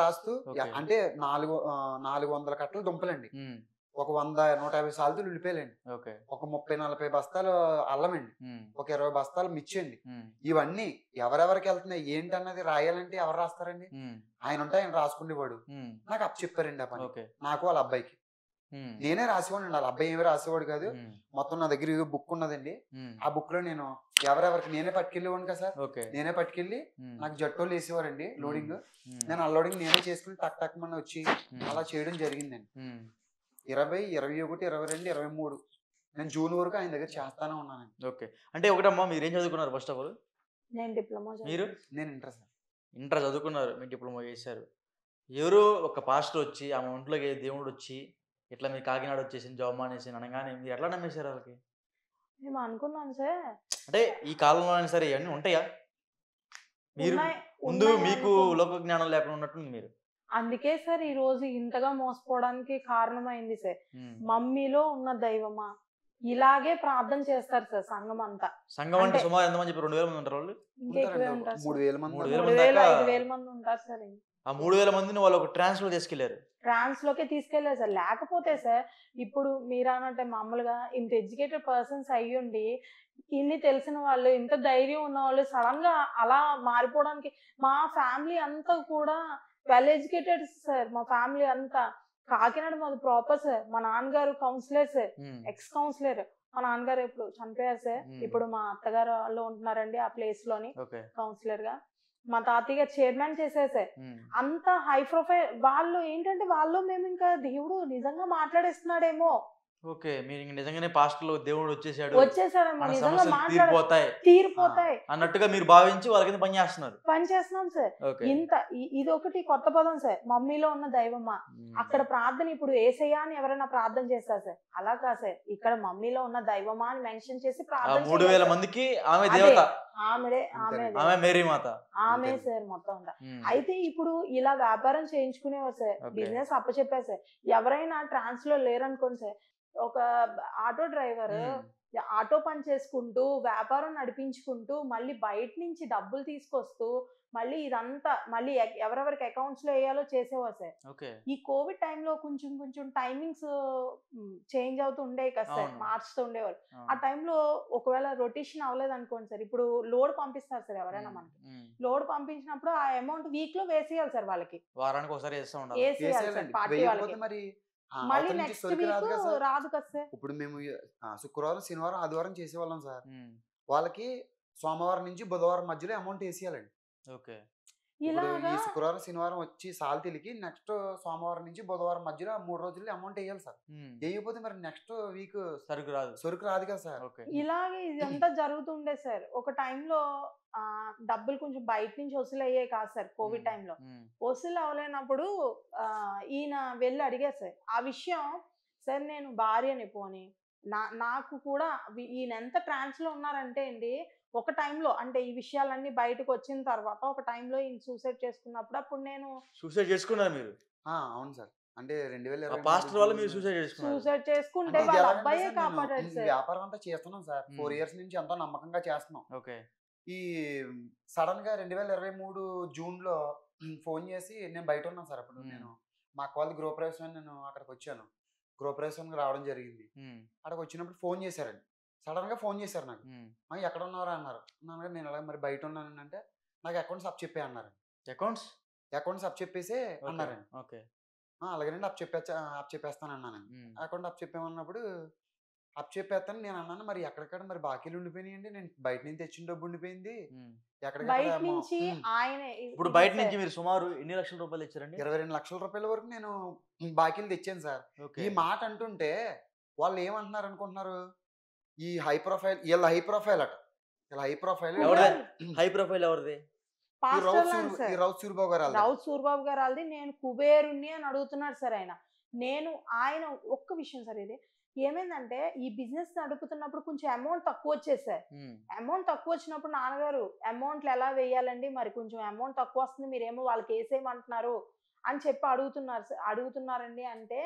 రాస్తూ అంటే 400 కట్టలు దుంపలండి, ఒక 100-150 సార్లు ఉల్లిపాయలండి, ఒక 30-40 బస్తాలు అల్లమండి, ఒక 20 బస్తాలు మిర్చి, ఇవన్నీ ఎవరెవరికి వెళ్తున్నాయి ఏంటన్నది రాయాలంటే ఎవరు రాస్తారండి? ఆయన ఉంటే ఆయన రాసుకునేవాడు. నాకు అప్పు చెప్పారండి ఆ పని, నాకు వాళ్ళ అబ్బాయికి. నేనే రాసేవాడు, వాళ్ళ అబ్బాయి ఏమి రాసేవాడు కాదు. మొత్తం నా దగ్గర ఏదో బుక్ ఉన్నదండి, ఆ బుక్ లో నేను ఎవరెవరికి నేనే పట్టుకెళ్ళేవాడు కదా సార్. నేనే పట్టుకెళ్ళి నాకు జట్టోళ్ళు వేసేవారండి లోడింగ్, నేను అన్లోడింగ్ నేనే చేసుకుని టక్ టక్ మన వచ్చి అలా చేయడం జరిగిందండి. 20, 21, 22, 23 నేను జూన్ వరకు ఆయన దగ్గర చేస్తానే ఉన్నానండి. అంటే ఒకటమ్మా, మీరు ఏం చదువుకున్నారు? ఫస్ట్ ఆఫ్ ఆల్ నేను డిప్లొమా. మీరు? నేను ఇంటర్ సార్. ఇంటర్ చదువుకున్నారు, మీరు డిప్లొమా చేశారు. ఎవరు ఒక పాస్టర్ వచ్చి ఆమె ఒంట్లోకి దేవుడు వచ్చి ఇట్లా మీరు కాకినాడ వచ్చేసి జాబ్ మానేసి అనగానే మీరు ఎట్లా నమ్మేశారు వాళ్ళకి? మేము అనుకున్నాం సార్, అంటే ఈ కాలంలో అయినా సరే ఇవన్నీ ఉంటాయా? మీరు ముందు మీకు లోక జ్ఞానం లేకుండా ఉన్నట్టుంది మీరు. అందుకే సార్ ఈ రోజు ఇంతగా మోసపోవడానికి కారణమైంది సార్. మమ్మీలో ఉన్న దైవమా ఇలాగే ప్రార్థన చేస్తారు సార్ సంఘం అంతా. సంఘం అంటే సుమారు ఎంతమంది చెప్పి 2,000 మంది ఉంటారు వాళ్ళు? ఇంకెక్కువే ఉంటారు, 3,000 మంది, 5,000 మంది ఉంటారు సార్. ఆ 3,000 మందిని వాళ్ళు ఒక ట్రాన్స్ లో తీసుకెళ్లారు. ట్రాన్స్ లోకే తీసుకెళ్లారు సార్. లేకపోతే సార్ ఇప్పుడు మీరు అన్నట్టే మామూలుగా ఇంత ఎడ్యుకేటెడ్ పర్సన్స్ అయ్యుండి ఇన్ని తెలిసిన వాళ్ళు, ఇంత ధైర్యం ఉన్న వాళ్ళు సడన్ గా అలా మారిపోవడానికి, మా ఫ్యామిలీ అంతా కూడా వెల్ ఎడ్యుకేటెడ్ సార్. మా ఫ్యామిలీ అంతా కాకినాడ మాది ప్రాపర్ సార్. మా నాన్నగారు కౌన్సిలర్ సార్, ఎక్స్ కౌన్సిలర్. మా నాన్నగారు ఇప్పుడు చనిపోయారు సార్, ఇప్పుడు మా అత్తగారు వాళ్ళు ఉంటున్నారండి ఆ ప్లేస్ లోని కౌన్సిలర్ గా. మా తాతయ్య చైర్మన్ చేశారు సార్. అంత హై ప్రొఫైల్ వాళ్ళు. ఏంటంటే వాళ్ళు మేము ఇంకా దేవుడు నిజంగా మాట్లాడేస్తున్నాడేమో, ఓకే మీరు నిజంగానే పాస్టర్లో దేవుడు వచ్చేసాడు తీరిపోతాయి అన్నట్టుగా మీరు భావించి వాళ్ళ కింద పని చేస్తున్నాం సార్. ఇంత ఇది ఒకటి కొత్త పదం సార్, మమ్మీలో ఉన్న దైవమా. అక్కడ ప్రార్థన ఇప్పుడు ఏసయ్యా అని ఎవరైనా ప్రార్థన చేస్తారు సార్, అలా కాదు సార్. ఇక్కడ మమ్మీలో ఉన్న దైవమా అని మెన్షన్ చేసి ప్రార్థన 3,000 మందికి ఆమె దేవత, ఆమె మేరీ మాత, ఆమె సార్ మొత్తం. అయితే ఇప్పుడు ఇలా వ్యాపారం చేయించుకునేవారు సార్, బిజినెస్ అప్పచెప్పారు సార్. ఎవరైనా ట్రాన్స్ లో లేరనుకోండి సార్, ఒక ఆటో డ్రైవర్ ఆటో పని చేసుకుంటూ వ్యాపారం నడిపించుకుంటూ మళ్ళీ బయట నుంచి డబ్బులు తీసుకొస్తూ మళ్ళీ ఇదంతా మళ్ళీ ఎవరెవరికి అకౌంట్స్ లో వేయాలో చేసేవారు సార్. ఈ కోవిడ్ టైంలో కొంచెం టైమింగ్స్ చేంజ్ అవుతూ ఉండేవి కదా సార్, మార్చుతూ ఉండేవారు. ఆ టైంలో ఒకవేళ రొటేషన్ అవ్వలేదు అనుకోండి సార్, ఇప్పుడు లోడ్ పంపిస్తారు సార్ ఎవరైనా మనకి. లోడ్ పంపించినప్పుడు ఆ అమౌంట్ వీక్ లో వేసేయాలి సార్ వాళ్ళకి, వారానికి ఒకసారి వేసేయాలి సార్ పార్టీ వాళ్ళకి. మళ్ళీ నెక్స్ట్ వీక్ రాదు కదా సార్. ఇప్పుడు మేము శుక్రవారం, శనివారం, ఆదివారం చేసేవాళ్ళం సార్. వాళ్ళకి సోమవారం నుంచి బుధవారం మధ్యలో అమౌంట్ వేసేయాలండి. ఓకే. ఇప్పుడు ఇలాగా ఈ శుక్రవారం శనివారం వచ్చి సాల్తీలకి నెక్స్ట్ సోమవారం నుంచి బుధవారం మధ్యలో 3 రోజుల్లో అమౌంట్ వేయాలి సార్. వేయకపోతే మరి నెక్స్ట్ వీక్ సరుకు రాదు కదా సార్. ఇలాగే ఇదంతా జరుగుతుండే సార్. ఒక టైంలో డబ్బులు కొంచెం బయట నుంచి వసూలు అయ్యాయి కాదు సార్ కోవిడ్ టైంలో. వసూలు అవ్వలేనప్పుడు ఈయన వెళ్ళి అడిగారు సార్ ఆ విషయం. సార్ నేను భార్యని పోని నాకు కూడా ఈయన ఎంత ట్రాన్స్ లో ఉన్నారంటే అండి, ఒక టైంలో అంటే ఈ విషయాలన్నీ బయటకు వచ్చిన తర్వాత ఒక టైంలో ఈయన సూసైడ్ చేసుకున్నప్పుడు అప్పుడు నేను సూసైడ్ చేసుకున్నారు మీరు? అవును సార్. అంటే 2020 పాస్టర్ వాళ్ళు మీరు సూసైడ్ చేసుకుంటే వాళ్ళ అబ్బాయే కాపాడాడు సార్. వ్యాపారం అంతా చేస్తున్నాం సార్. 4 ఇయర్స్ నుంచి ఎంతో నమ్మకంగా చేస్తున్నాం. ఓకే. ఈ సడన్ గా 2023 జూన్ లో ఫోన్ చేసి నేను బయట ఉన్నాను సార్. అప్పుడు నేను మా అక్క వాళ్ళ గృహప్రవేశం నేను అక్కడికి వచ్చాను. గృహప్రవేశానికి రావడం జరిగింది. అక్కడికి వచ్చినప్పుడు ఫోన్ చేశారండి. సడన్ గా ఫోన్ చేశారు నాకు. ఎక్కడ ఉన్నారా అన్నారు. నేను అలాగే మరి బయట ఉన్నాను అంటే నాకు అకౌంట్స్ అప్ చెప్పే అన్నారు. అకౌంట్స్ అప్ చెప్పేసి అన్నారండి. అలాగేనండి అప్ చెప్పేస్తాను అన్నానండి. అకౌంట్ అప్ చెప్పేమన్నప్పుడు అప్ చెప్పేస్తాను నేను అన్నాను. మరి ఎక్కడికక్కడ మరి బాకీలు ఉండిపోయినాయండి. నేను బయట నుంచి తెచ్చిన డబ్బు ఉండిపోయింది. ఇప్పుడు బయట నుంచి మీరు సుమారు ఎన్ని లక్షల రూపాయలు తెచ్చారండి? 22 లక్షల రూపాయల వరకు నేను బాకీలు తెచ్చాను సార్. ఈ మాట అంటుంటే వాళ్ళు ఏమంటున్నారు అనుకుంటున్నారు, ఈ హై ప్రొఫైల్ వీళ్ళ హై ప్రొఫైల్ అట. వీళ్ళ హై ప్రొఫైల్ ఎవరిది? రౌత్ సూరిబాబు గారు వాళ్ళది. నేను కుబేరుణ్ణి అని అడుగుతున్నాడు సార్ ఆయన ఒక్క విషయం సార్. ఇది ఏమైందంటే ఈ బిజినెస్ నడుపుతున్నప్పుడు కొంచెం అమౌంట్ తక్కువ వచ్చేది సార్. అమౌంట్ తక్కువ వచ్చినప్పుడు నాన్నగారు అమౌంట్లు ఎలా వేయాలండి, మరి కొంచెం అమౌంట్ తక్కువ వస్తుంది మీరేమో వాళ్ళకి వేసేయమంటున్నారు అని చెప్పి అడుగుతున్నారండి. అంటే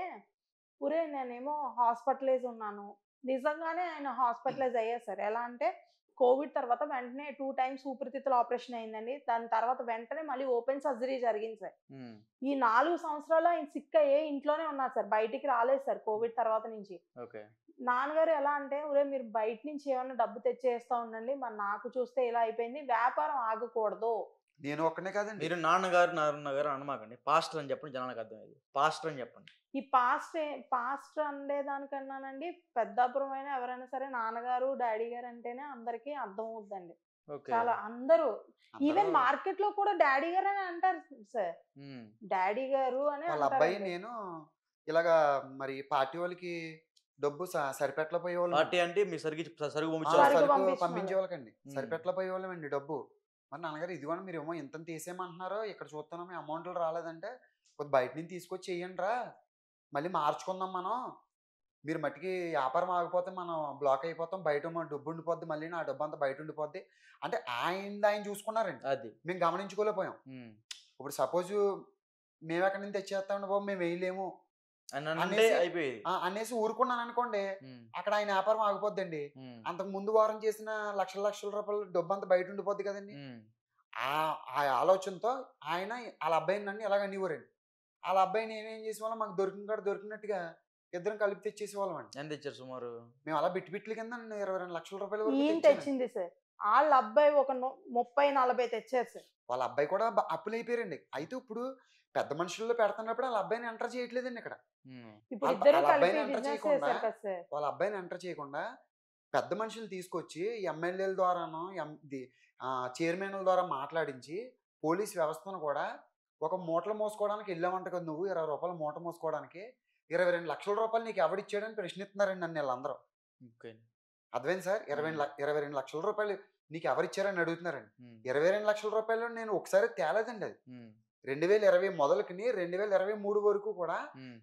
ఊరే నేనేమో హాస్పిటలైజ్ ఉన్నాను. నిజంగానే ఆయన హాస్పిటలైజ్ అయ్యారు సార్. ఎలా అంటే కోవిడ్ తర్వాత వెంటనే 2 times ఊపిరితిత్తుల ఆపరేషన్ అయిందండి. దాని తర్వాత వెంటనే మళ్ళీ ఓపెన్ సర్జరీ జరిగింది సార్. ఈ 4 సంవత్సరాలు ఆయన సిక్ అయ్యే ఇంట్లోనే ఉన్నారు సార్. బయటికి రాలేదు సార్ కోవిడ్ తర్వాత నుంచి. నాన్నగారు ఎలా అంటే ఊరే మీరు బయట నుంచి ఏమైనా డబ్బు తెచ్చేస్తా ఉండండి, మరి నాకు చూస్తే ఇలా అయిపోయింది, వ్యాపారం ఆగకూడదు. నేను ఒక్కనే కాదండి. మీరు నాన్నగారు అనమాకండి, పాస్టర్ అని చెప్పండి, జనాలకు అర్థమైంది. పాస్టర్ అని చెప్పండి. ఈ పాస్టర్ అండేదానికన్నానండి పెద్దాపురం అయినా ఎవరైనా సరే నాన్నగారు డాడీ గారు అంటేనే అందరికీ అర్థం అవుద్దండి. చాలా అందరూ ఈవెన్ మార్కెట్ లో కూడా డాడీ గారు అని అంటారు సార్. డాడీ గారు అని వాళ్ళ అబ్బాయి నేను ఇలాగా మరి పార్టీ వాళ్ళకి డబ్బు సరిపెట్ల పోయే వాళ్ళు. పార్టీ అంటే మీ సరుకు పంపించే వాళ్ళకండి. సరిపెట్ల పోయే వాళ్ళమండి డబ్బు. మరి నాన్నగారు ఇదిగోండి మీరు ఏమో ఇంత తీసేయమంటున్నారో ఇక్కడ చూస్తున్నాం మీ అమౌంట్లు రాలేదంటే కొద్ది బయట నుంచి తీసుకొచ్చి చెయ్యండి రా, మళ్ళీ మార్చుకుందాం మనం. మీరు మట్టికి వ్యాపారం ఆగిపోతే మనం బ్లాక్ అయిపోతాం, బయట మన డబ్బు ఉండిపోద్ది, మళ్ళీ నా డబ్బు అంతా బయట ఉండిపోద్ది అంటే ఆయన చూసుకున్నారండి. అది మేము గమనించుకోలేకపోయాం. ఇప్పుడు సపోజ్ మేము ఎక్కడి నుంచి తెచ్చేస్తామండి బాబు, మేము వేయలేము అనేసి ఊరుకున్నాను అనుకోండి, అక్కడ ఆయన వ్యాపారం ఆగిపోద్దండి. అంతకు ముందు వారం చేసిన లక్షల రూపాయలు డబ్బు అంతా బయట ఉండిపోద్ది కదండి. ఆ ఆలోచనతో ఆయన వాళ్ళ అబ్బాయిని నన్ను ఎలాగ అనేవారండి. వాళ్ళ అబ్బాయిని ఏమేం చేసేవాళ్ళం, మాకు దొరికినట్టుగా ఇద్దరం కలిపి తెచ్చేసేవాళ్ళం అండి. ఎంత తెచ్చారు సుమారు? మేము అలా బిట్ల కింద 22 లక్షల రూపాయల వరకు తెచ్చింది సార్. వాళ్ళ అబ్బాయి ఒక 30-40 తెచ్చారు సార్. వాళ్ళ అబ్బాయి కూడా అప్పులు అయిపోయారండి. అయితే ఇప్పుడు పెద్ద మనుషుల్లో పెడుతున్నప్పుడు వాళ్ళ అబ్బాయిని ఎంటర్ చేయట్లేదండి. ఇక్కడ వాళ్ళ అబ్బాయిని ఎంటర్ చేయకుండా పెద్ద మనుషులు తీసుకొచ్చి ఎమ్మెల్యేల ద్వారానో చైర్మన్ల ద్వారా మాట్లాడించి పోలీస్ వ్యవస్థను కూడా ఒక మూటలు మోసుకోవడానికి వెళ్ళామంట కదా నువ్వు, 20 రూపాయలు మూట మోసుకోవడానికి 22 లక్షల రూపాయలు నీకు ఎవడిచ్చాడని ప్రశ్నిస్తున్నారండి నన్ను వీళ్ళందరూ. అర్థమైంది సార్? 22 లక్షల రూపాయలు నీకు ఎవరిచ్చారని అడుగుతున్నారండి. 22 లక్షల రూపాయలు నేను ఒకసారి తేలేదండి. అది 2020 మొదలుకుని 2023 వరకు కూడా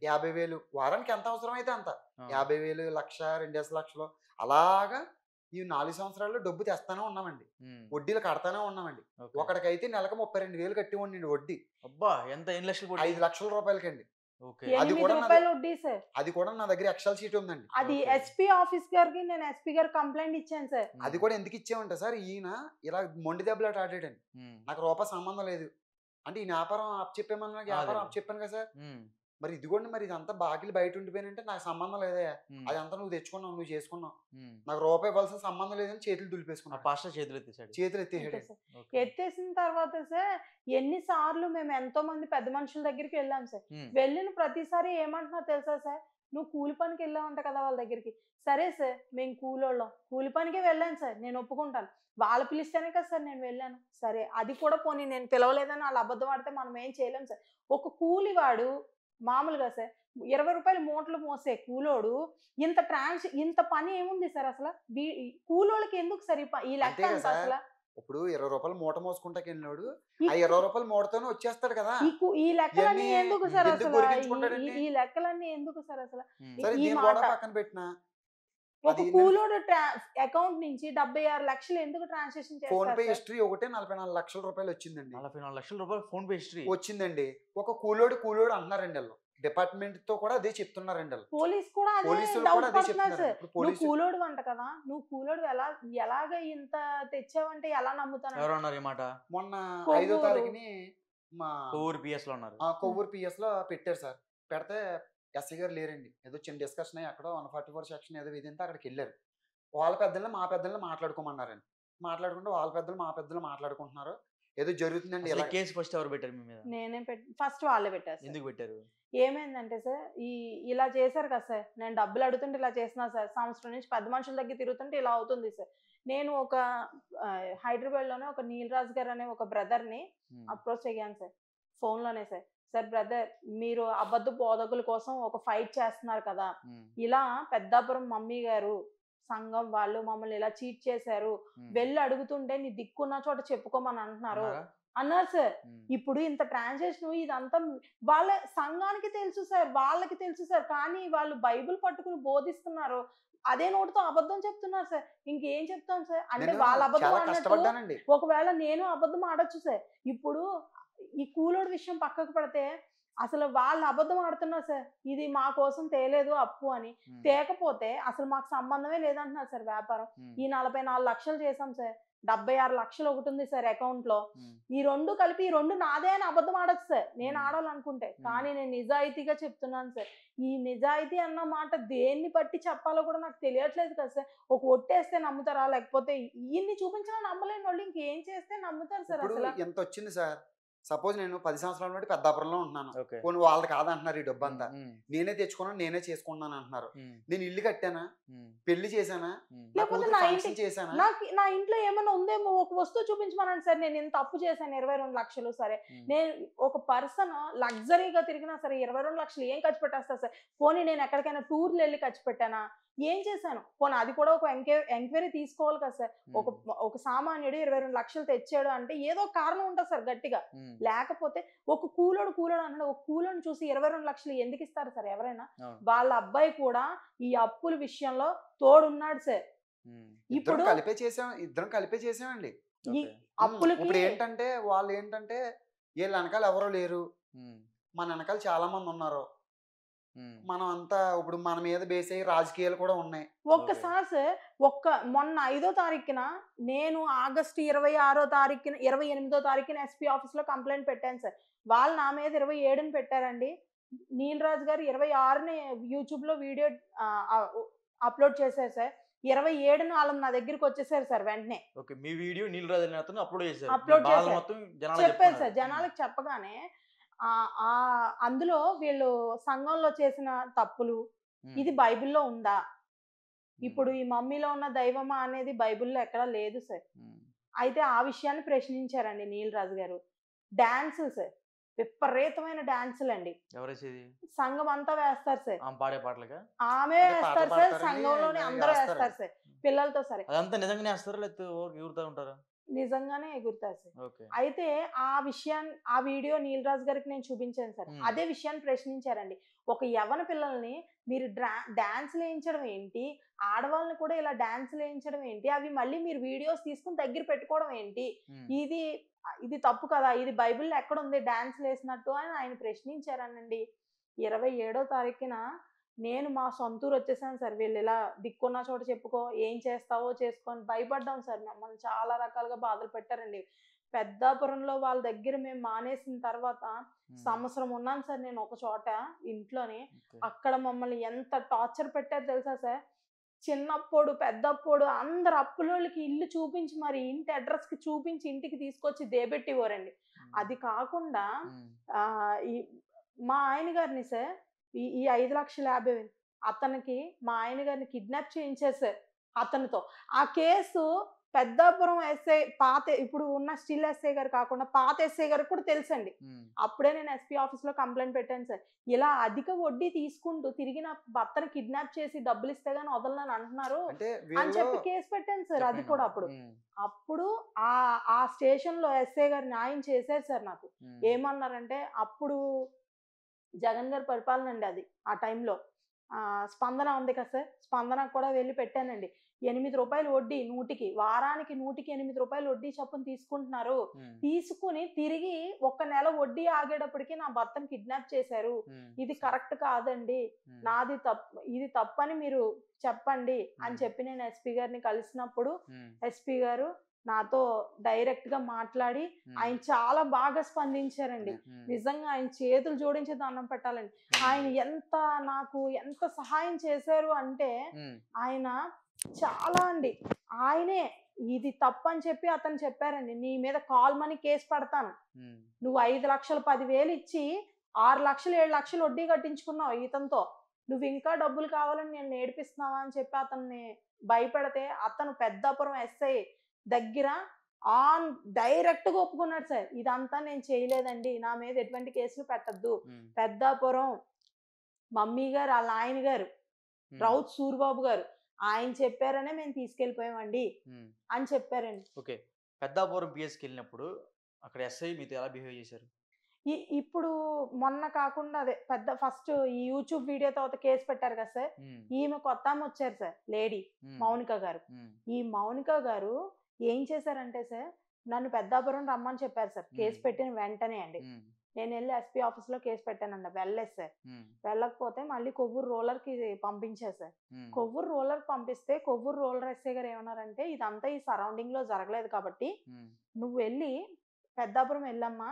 50,000 వారానికి ఎంత అవసరం అయితే అంత 50,000, 1,00,000, 2 లక్షలు అలాగా ఈ 4 సంవత్సరాల్లో డబ్బు తెస్తానే ఉన్నామండి. వడ్డీలు కడతానే ఉన్నామండి. ఒకటికైతే నెలకు 32,000 కట్టివ్వండి వడ్డీ. అబ్బా ఎంత! 5 లక్షల రూపాయలకండి. అది కూడా నా దగ్గర ఎక్సెల్ షీట్ ఉందండి. అది ఎస్పీ ఆఫీస్ గారికి నేను ఎస్పీ గారు కంప్లైంట్ ఇచ్చాను సార్. అది కూడా ఎందుకు ఇచ్చామంటే సార్, ఈయన ఇలా మొండి దెబ్బలాట ఆడాడండి. నాకు రూపాయి సంబంధం లేదు అంటే ఈ వ్యాపారం అప్ చెప్పామన్నా వ్యాపారం అప్ చెప్పాను కదా సార్. మరి ఇదిగోండి మరి ఇదంతా బాకీలు బయట ఉండిపోయినంటే నాకు సంబంధం లేదే, అదంతా నువ్వు తెచ్చుకున్నావు, నువ్వు చేసుకున్నావు, నాకు రూపాయి ఇవ్వాల్సిన సంబంధం లేదని చేతులు దులిపేసుకున్నాను. పాస్టర్ చేతులు ఎత్తేసాడు. ఎత్తేసిన తర్వాత సార్ ఎన్నిసార్లు మేము ఎంతో మంది పెద్ద మనుషుల దగ్గరికి వెళ్ళాం సార్. వెళ్ళిన ప్రతిసారి ఏమంటున్నా తెలుసా సార్, నువ్వు కూలి పనికి వెళ్ళావంట కదా వాళ్ళ దగ్గరికి. సరే సార్ మేము కూలోళ్ళం, కూలి పనికే వెళ్ళాను సార్, నేను ఒప్పుకుంటాను. వాళ్ళు పిలిస్తేనే కదా సార్ నేను వెళ్ళాను. సరే అది కూడా పోనీ నేను పిలవలేదని వాళ్ళు అబద్ధం ఆడితే మనం ఏం చేయలేం సార్. ఒక కూలివాడు మామూలుగా సార్ 20 రూపాయలు మూటలు మోసే కూలోడు ఇంత పని ఏముంది సార్ అసలు? కూలోళ్ళకి ఎందుకు సార్ ఈ లెక్క అంత అసలు? ఇప్పుడు 20 రూపాయలు మూట మోసుకుంటాకి వెళ్ళినాడు, ఆ 20 రూపాయలు మూటతోనే వచ్చేస్తాడు కదా. ఈ లెక్కలన్నీ ఎందుకు సార్ అసలు? ఈ లెక్కలన్నీ ఎందుకు సార్ అసలు? ఈ మాట పక్కన పెట్టినా ఒక కూలోడు అకౌంట్ నుంచి 76 లక్షలు ఎందుకు ట్రాన్సాక్షన్ చేస్తారు? ఫోన్ పే హిస్టరీ ఒకటే 44 లక్షల రూపాయలు వచ్చిందండి. 44 లక్షల రూపాయలు ఫోన్ పే హిస్టరీ వచ్చిందండి. ఒక కూలోడు అన్నారండి వాళ్ళు, డిపార్ట్మెంట్ తో కూడా అదే చెప్తున్నారండి వాళ్ళు. పోలీస్ కూడా అదే చెప్తున్నారు. నువ్వు కూలోడు అంట కదా, నువ్వు కూలోడు ఎలాగ ఇంత తెచ్చావంటే ఎలా నమ్ముతాను? ఎవరన్నారు ఈ మాట? మొన్న 5వ తారీఖుని మా కొవ్వూరు పిఎస్ లో ఉన్నారు. కొవ్వూరు పిఎస్ లో పెట్టారు సార్. పెడితే ఎస్ఐ గారు లేరండి. ఏదో చిన్న డిస్కషన్ అయ్యి అక్కడ 144 సెక్షన్ ఏదో విధింటే అక్కడికి వెళ్ళారు. వాళ్ళ పెద్దలు మా పెద్దలు మాట్లాడుకోమన్నారండి. మాట్లాడుకుంటే వాళ్ళ పెద్దలు మా పెద్దలు మాట్లాడుకుంటున్నారు, ఏదో జరుగుతుందండి. కేసు ఫస్ట్ ఎవరు పెట్టారు మీ మీద? నేనే ఫస్ట్ వాళ్ళే పెట్టారు. ఎందుకు పెట్టారు? ఏమైందంటే సార్, ఇలా చేశారు కదా సార్, నేను డబ్బులు అడుగుతుంటే ఇలా చేసినా సార్, సంవత్సరం నుంచి 10 మనుషుల దగ్గర తిరుగుతుంటే ఇలా అవుతుంది సార్. నేను ఒక హైదరాబాద్ లోనే ఒక నీలరాజు గారు అనే ఒక బ్రదర్ ని అప్రోచ్ అయ్యాను సార్, ఫోన్ లోనే సార్. సార్ బ్రదర్, మీరు అబద్ధ బోధకుల కోసం ఒక ఫైట్ చేస్తున్నారు కదా, ఇలా పెద్దాపురం మమ్మీ గారు సంఘం వాళ్ళు మమ్మల్ని ఇలా చీట్ చేశారు, వెళ్ళి అడుగుతుంటే నీ దిక్కున్న చోట చెప్పుకోమని అంటున్నారు అన్నారు సార్. ఇప్పుడు ఇంత ట్రాన్సాక్షన్ ఇదంతా వాళ్ళ సంఘానికి తెలుసు సార్, వాళ్ళకి తెలుసు సార్, కానీ వాళ్ళు బైబిల్ పట్టుకుని బోధిస్తున్నారు, అదే నోటితో అబద్ధం చెప్తున్నారు సార్. ఇంకేం చెప్తాం సార్? అంటే వాళ్ళ అబద్ధం ఆడినట్టు ఒకవేళ నేను అబద్ధం ఆడొచ్చు సార్. ఇప్పుడు ఈ కూలోడు విషయం పక్కకు పడితే అసలు వాళ్ళు అబద్ధం ఆడుతున్నారు సార్, ఇది మా కోసం తేలేదు అప్పు అని. తేకపోతే అసలు మాకు సంబంధమే లేదంటున్నారు సార్ వ్యాపారం. ఈ 44 లక్షలు చేసాం సార్, 76 లక్షలు ఒకటి ఉంది సార్ అకౌంట్ లో. ఈ రెండు కలిపి ఈ రెండు నాదే అని అబద్ధం ఆడచ్చు సార్ నేను ఆడాలనుకుంటే. కానీ నేను నిజాయితీగా చెప్తున్నాను సార్. ఈ నిజాయితీ అన్న మాట దేన్ని బట్టి చెప్పాలో కూడా నాకు తెలియట్లేదు కదా సార్. ఒక ఒట్టేస్తే నమ్ముతారా, లేకపోతే ఇన్ని చూపించినా నమ్మలేని వాళ్ళు ఇంకేం చేస్తే నమ్ముతారు సార్? అసలు ఎంత వచ్చింది సార్? సపోజ్ నేను 10 సంవత్సరాల బట్టి పెద్దాపురంలో ఉంటున్నాను, కొన్ని వాళ్ళు కాదంటున్నారు ఈ డబ్బు అంతా, నేనే తెచ్చుకున్నాను నేనే చేసుకున్నాను అంటున్నారు. నేను ఇల్లు కట్టానా, పెళ్లి చేశానా, లేకపోతే నా ఇంట్లో ఏమైనా ఉందేమో ఒక వస్తువు చూపించమనండి సార్. నేను ఇంత అప్పు చేశాను 22 లక్షలు. సరే, నేను ఒక పర్సన్ లగ్జరీగా తిరిగినా సరే 22 లక్షలు ఏం ఖర్చు పెట్టేస్తా సార్? పోనీ నేను ఎక్కడికైనా టూర్లు వెళ్ళి ఖర్చు పెట్టానా, ఏం చేశాను? పోనీ అది కూడా ఒక ఎంక్వైరీ తీసుకోవాలి కదా సార్. ఒక సామాన్యుడు 22 లక్షలు తెచ్చాడు అంటే ఏదో కారణం ఉంటుంది సార్ గట్టిగా. లేకపోతే ఒక కూలోడు అన్నాడు, ఒక కూలోని చూసి 22 లక్షలు ఎందుకు ఇస్తారు సార్ ఎవరైనా? వాళ్ళ అబ్బాయి కూడా ఈ అప్పుల విషయంలో తోడున్నాడు సార్. ఇప్పుడు ఇద్దరం కలిపే చేసామండి అప్పులకి. ఇప్పుడు ఏంటంటే వాళ్ళు ఏంటంటే వీళ్ళ వెనకాల ఎవరో లేరు, మన వెనకాల చాలా మంది ఉన్నారు, మనం అంతా ఇప్పుడు మన మీద బేస్ అయ్యి రాజకీయాలు కూడా ఉన్నాయి. ఒక్కసారి సార్ మొన్న 5వ తారీఖున నేను ఆగస్టు 26వ తారీఖున 28వ తారీఖున ఎస్పీ ఆఫీస్ లో కంప్లైంట్ పెట్టాను సార్. వాళ్ళు నా మీద 27ని పెట్టారండి. నీలరాజు గారు 26ని యూట్యూబ్ లో వీడియో అప్లోడ్ చేశారు సార్. 27న వాళ్ళు నా దగ్గరికి వచ్చేసారు సార్ వెంటనే. మీ వీడియో నీలరాజు అప్లోడ్ చేశారు, చెప్పారు సార్. జనాలకు చెప్పగానే అందులో వీళ్ళు సంఘంలో చేసిన తప్పులు ఇది బైబిల్లో ఉందా, ఇప్పుడు ఈ మమ్మీలో ఉన్న దైవమా అనేది బైబిల్లో ఎక్కడా లేదు సార్. అయితే ఆ విషయాన్ని ప్రశ్నించారండి నీలరాజు గారు. డాన్సులు సార్, విపరీతమైన డాన్సులు అండి, సంఘం అంతా వేస్తారు సార్. ఆమె వేస్తారు సార్, సంఘంలోనే అందరూ వేస్తారు సార్ పిల్లలతో. సరే, నిజంగానే ఎగురుతారు సార్. అయితే ఆ వీడియో నీలరాజు గారికి నేను చూపించాను సార్. అదే విషయాన్ని ప్రశ్నించారండి. ఒక యవ్వన పిల్లల్ని మీరు డాన్సులు వేయించడం ఏంటి, ఆడవాళ్ళని కూడా ఇలా డాన్సులు వేయించడం ఏంటి, అవి మళ్ళీ మీరు వీడియోస్ తీసుకుని దగ్గర పెట్టుకోవడం ఏంటి, ఇది తప్పు కదా, ఇది బైబిల్లో ఎక్కడ ఉంది డాన్సులు వేసినట్టు అని ఆయన ప్రశ్నించారనండి. 27వ తారీఖున నేను మా సొంతూరు వచ్చేసాను సార్. వీళ్ళు ఇలా దిక్కున్న చోట చెప్పుకో, ఏం చేస్తావో చేసుకొని భయపడ్డాం సార్. మమ్మల్ని చాలా రకాలుగా బాధలు పెట్టారండి. పెద్దాపురంలో వాళ్ళ దగ్గర మేము మానేసిన తర్వాత సంవత్సరం ఉన్నాను సార్ నేను ఒక చోట ఇంట్లోనే. అక్కడ మమ్మల్ని ఎంత టార్చర్ పెట్టారు తెలుసా సార్. చిన్నప్పుడు పెద్దప్పుడు అందరు అప్పులోళ్ళకి ఇల్లు చూపించి మరి ఇంటి అడ్రస్ కి చూపించి ఇంటికి తీసుకొచ్చి దేబెట్టివ్వరండి. అది కాకుండా మా ఆయన గారిని సార్ ఈ 5,50,000 అతనికి మా ఆయన గారిని కిడ్నాప్ చేయించేసారు అతనితో. ఆ కేసు పెద్దాపురం ఎస్ఐ ఇప్పుడు ఉన్న స్టిల్ ఎస్ఐ గారు కాకుండా పాత ఎస్ఐ గారికి కూడా తెలుసండి. అప్పుడే నేను ఎస్పీ ఆఫీస్లో కంప్లైంట్ పెట్టాను సార్. ఇలా అధిక వడ్డీ తీసుకుంటూ తిరిగి నా భర్తను కిడ్నాప్ చేసి డబ్బులు ఇస్తే గానీ వదలని అంటున్నారు అని చెప్పి కేసు పెట్టాను సార్. అది కూడా అప్పుడు ఆ స్టేషన్ లో ఎస్ఐ గారు న్యాయం చేశారు సార్ నాకు. ఏమన్నారంటే, అప్పుడు జగన్ గారి పరిపాలన అండి అది. ఆ టైంలో స్పందన ఉంది కదా సార్, స్పందన కూడా వెళ్ళి పెట్టానండి. 8 రూపాయలు వడ్డీ 100కి, వారానికి 100కి 8 రూపాయలు వడ్డీ చొప్పున తీసుకుంటున్నారు. తీసుకుని తిరిగి 1 నెల వడ్డీ ఆగేటప్పటికి నా భర్తను కిడ్నాప్ చేశారు. ఇది కరెక్ట్ కాదండి, నాది తప్పు, ఇది తప్పని మీరు చెప్పండి అని చెప్పి నేను ఎస్పీ గారిని కలిసినప్పుడు ఎస్పీ గారు నాతో డైరెక్ట్ గా మాట్లాడి ఆయన చాలా బాగా స్పందించారండి. నిజంగా ఆయన చేతులు జోడించి దండం పెట్టాలండి. ఆయన నాకు ఎంత సహాయం చేశారు అంటే, ఆయన చాలా అండి, ఆయనే ఇది తప్పని చెప్పి అతను చెప్పారండి, నీ మీద కాల్ మనీ కేసు పడతాను, నువ్వు 5 లక్షలు 10,000 ఇచ్చి 6 లక్షలు 7 లక్షలు వడ్డీ కట్టించుకున్నావు ఇతనితో, నువ్వు ఇంకా డబ్బులు కావాలని నేను నేర్పిస్తున్నావా అని చెప్పి అతన్ని భయపెడితే అతను పెద్దాపురం ఎస్ఐ దగ్గర డైరెక్ట్ గా ఒప్పుకున్నాడు సార్, ఇదంతా నేను చేయలేదండి, నా మీద ఎటువంటి కేసులు పెట్టద్దు, పెద్దాపురం మమ్మీ గారు వాళ్ళ ఆయన గారు రౌత్ సూరిబాబు గారు ఆయన చెప్పారనే మేము తీసుకెళ్ళిపోయామండి అని చెప్పారండి. ఓకే, పెద్దాపురం పిఎస్కి వెళ్ళినప్పుడు అక్కడ ఎస్ఐ మీతో ఎలా బిహేవ్ చేశారు? ఇప్పుడు మొన్న కాకుండా అదే ఫస్ట్ ఈ యూట్యూబ్ వీడియో తర్వాత కేసు పెట్టారు కదా సార్, ఈమె కొత్త ఆమె వచ్చారు సార్, లేడీ మౌనిక గారు. ఈ మౌనిక గారు ఏం చేశారంటే సార్, నన్ను పెద్దాపురం రమ్మని చెప్పారు సార్ కేసు పెట్టిన వెంటనే అండి. నేను వెళ్ళి ఎస్పీ ఆఫీస్ లో కేసు పెట్టానండి, వెళ్ళలేదు సార్. వెళ్ళకపోతే మళ్ళీ కొవ్వూరు రోలర్ కి పంపించారు సార్. కొవ్వూరు రోలర్ పంపిస్తే కొవ్వూరు రోలర్ ఎస్ఐ గారు ఏమన్నారంటే, ఇదంతా ఈ సరౌండింగ్ లో జరగలేదు కాబట్టి నువ్వు వెళ్ళి పెద్దాపురం వెళ్ళమ్మా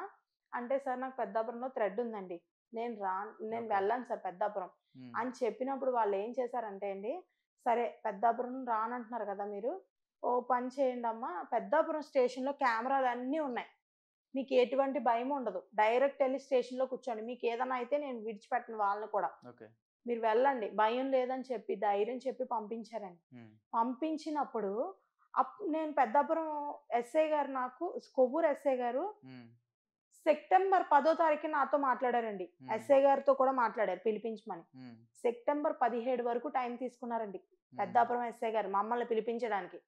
అంటే, సార్ నాకు పెద్దాపురంలో థ్రెడ్ ఉందండి, నేను వెళ్ళాను సార్ పెద్దాపురం అని చెప్పినప్పుడు వాళ్ళు ఏం చేశారంటే అండి, సరే పెద్దాపురం రానంటున్నారు కదా మీరు, ఓ పని చేయండి అమ్మా, పెద్దాపురం స్టేషన్లో కెమెరాలు అన్నీ ఉన్నాయి, మీకు ఎటువంటి భయం ఉండదు, డైరెక్ట్ వెళ్ళి స్టేషన్లో కూర్చోండి, మీకు ఏదైనా అయితే నేను విడిచిపెట్టను వాళ్ళని కూడా, మీరు వెళ్ళండి, భయం లేదని చెప్పి ధైర్యం చెప్పి పంపించారండి. పంపించినప్పుడు నేను పెద్దాపురం ఎస్ఐ గారు, నాకు కొవ్వూరు ఎస్ఐ గారు సెప్టెంబర్ 10వ తారీఖు నాతో మాట్లాడారండి, ఎస్ఐ గారితో కూడా మాట్లాడారు పిలిపించమని. సెప్టెంబర్ 17 వరకు టైం తీసుకున్నారండి పెద్దాపురం ఎస్ఐ గారు మమ్మల్ని పిలిపించడానికి.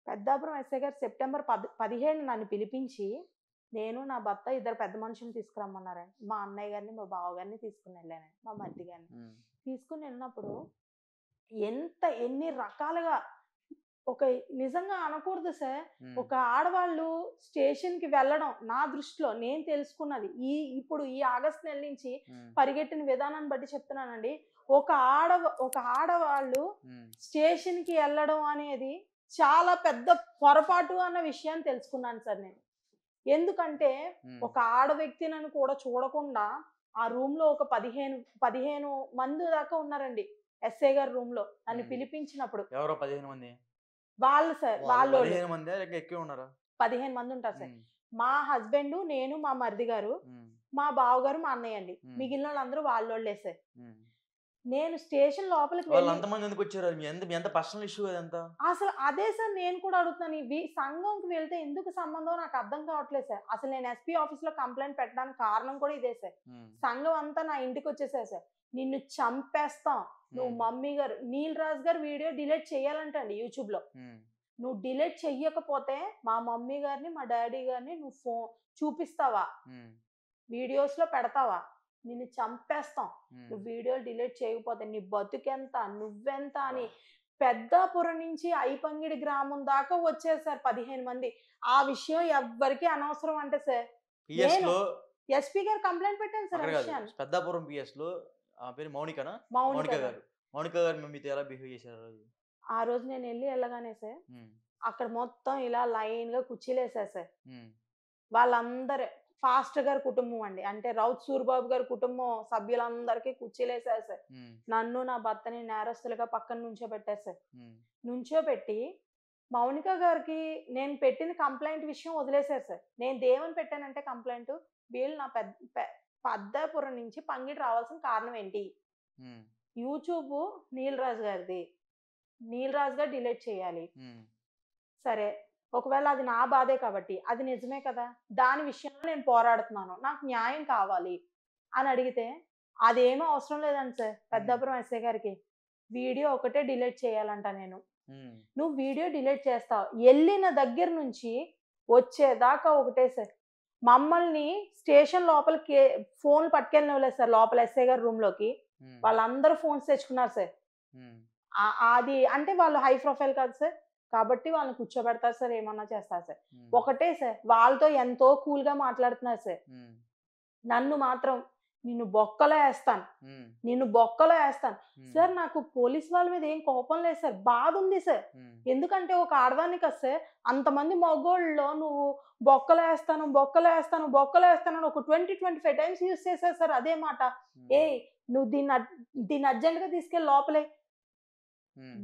పెద్దాపురం ఎస్ఐ గారు సెప్టెంబర్ 17 నన్ను పిలిపించి, నేను నా భర్త ఇద్దరు పెద్ద మనుషులు తీసుకురమ్మన్నారండి, మా అన్నయ్య గారిని మా బావగారిని తీసుకుని వెళ్ళానండి, మా మరిది గారిని తీసుకుని వెళ్ళినప్పుడు ఎన్ని రకాలుగా, ఒక నిజంగా అనకూడదు సార్, ఒక ఆడవాళ్ళు స్టేషన్ కి వెళ్ళడం నా దృష్టిలో నేను తెలుసుకున్నది ఇప్పుడు ఈ ఆగస్టు నెల నుంచి పరిగెట్టిన విధానాన్ని బట్టి చెప్తున్నానండి, ఒక ఆడవాళ్ళు స్టేషన్ కి వెళ్ళడం అనేది చాలా పెద్ద పొరపాటు అన్న విషయాన్ని తెలుసుకున్నాను సార్ నేను. ఎందుకంటే ఒక ఆడ వ్యక్తిని కూడా చూడకుండా ఆ రూమ్ లో ఒక 15 మంది దాకా ఉన్నారండి ఎస్ఐ గారి రూమ్ లో నన్ను పిలిపించినప్పుడు. ఎవరో 15 మంది? వాళ్ళు సార్, వాళ్ళు 15 మంది ఎక్కువ ఉన్నారా? 15 మంది ఉంటారు సార్. మా హస్బెండ్, నేను, మా మరిది గారు, మా బావగారు, మా అన్నయ్య అండి, మిగిలిన వాళ్ళందరూ వాళ్ళోళ్ళే సార్. నేను స్టేషన్ లోపలికి అసలు అదే సార్ నేను కూడా అడుగుతున్నాను, సంఘంకి వెళ్తే ఎందుకు సంబంధం నాకు అర్థం కావట్లేదు సార్. అసలు నేను ఎస్పీ ఆఫీస్ లో కంప్లైంట్ పెట్టడానికి కారణం కూడా ఇదే సార్. సంఘం అంతా నా ఇంటికి వచ్చేసారు సార్, నిన్ను చంపేస్తాం, నువ్వు మమ్మీ గారు నీల్ రాజు గారు వీడియో డిలీట్ చేయాలంటండి యూట్యూబ్ లో, నువ్వు డిలీట్ చెయ్యకపోతే మా మమ్మీ గారిని మా డాడీ గారిని నువ్వు చూపిస్తావా, వీడియోస్ లో పెడతావా, నిన్ను చంపేస్తాం, నువ్వు వీడియోలు డిలీట్ చేయకపోతే నీ బతుకెంత, నువ్వెంత అని పెద్దాపురం నుంచి ఐపంగిడి గ్రామం దాకా వచ్చారు సార్ 15 మంది. ఆ విషయం ఎవ్వరికీ అనవసరం అంటే సార్, ఎస్పీ గారు కంప్లైంట్ పెట్టాను సార్. పెద్దాపురం పిఎస్ లో మౌనిక గారు మీతో ఎలా బిహేవ్ చేశారు ఆ రోజు? నేను వెళ్ళగానే సార్ అక్కడ మొత్తం ఇలా లైన్ గా కుర్చీలేసారు సార్. వాళ్ళందరూ ఫాస్ట్ గారి కుటుంబం అండి, అంటే రౌత్ సూరిబాబు గారి కుటుంబం సభ్యులందరికీ కుర్చీలేసారు సార్. నన్ను నా భర్తని నేరస్తులుగా పక్కన నుంచోబెట్టారు సార్. నుంచోబెట్టి మౌనిక గారికి నేను పెట్టిన కంప్లైంట్ విషయం వదిలేశారు సార్. నేను దేవని పెట్టానంటే కంప్లైంట్, వీళ్ళు నా పెద్దాపురం నుంచి పంగిడి రావాల్సిన కారణం ఏంటి, యూట్యూబ్ నీల్ రాజు గారిది, నీల్ రాజు గారు డిలీట్ చేయాలి. సరే, ఒకవేళ అది నా బాధే కాబట్టి అది నిజమే కదా, దాని విషయంలో నేను పోరాడుతున్నాను, నాకు న్యాయం కావాలి అని అడిగితే అదేమీ అవసరం లేదండి సార్. పెద్దాపురం ఎస్ఐ గారికి వీడియో ఒకటే డిలీట్ చేయాలంట. నేను నువ్వు వీడియో డిలీట్ చేస్తావు, వెళ్ళిన దగ్గర నుంచి వచ్చేదాకా ఒకటే సార్. మమ్మల్ని స్టేషన్ లోపలికి ఫోన్లు పట్టుకెళ్ళినవ్వలేదు సార్. లోపల ఎస్ఐ గారి రూమ్ లోకి వాళ్ళందరూ ఫోన్స్ తెచ్చుకున్నారు సార్. అది అంటే వాళ్ళు హై ప్రొఫైల్ కాదు సార్, కాబట్టి వాళ్ళని కూర్చోబెడతారు సార్, ఏమన్నా చేస్తారు సార్. ఒకటే సార్, వాళ్ళతో ఎంతో కూల్ గా మాట్లాడుతున్నారు సార్. నన్ను మాత్రం నిన్ను బొక్కలో వేస్తాను, నిన్ను బొక్కలో వేస్తాను సార్. నాకు పోలీస్ వాళ్ళ మీద ఏం కోపం లేదు సార్, బాధ ఉంది సార్. ఎందుకంటే ఒక ఆడదాన్ని కదా సార్, అంతమంది మగోళ్ళలో నువ్వు బొక్కలు వేస్తాను బొక్కలు వేస్తాను బొక్కలు వేస్తాను అని ఒక 20-25 టైమ్స్ యూజ్ చేశారు సార్ అదే మాట. నువ్వు దీన్ని అర్జెంట్ గా తీసుకెళ్ళి లోపలే.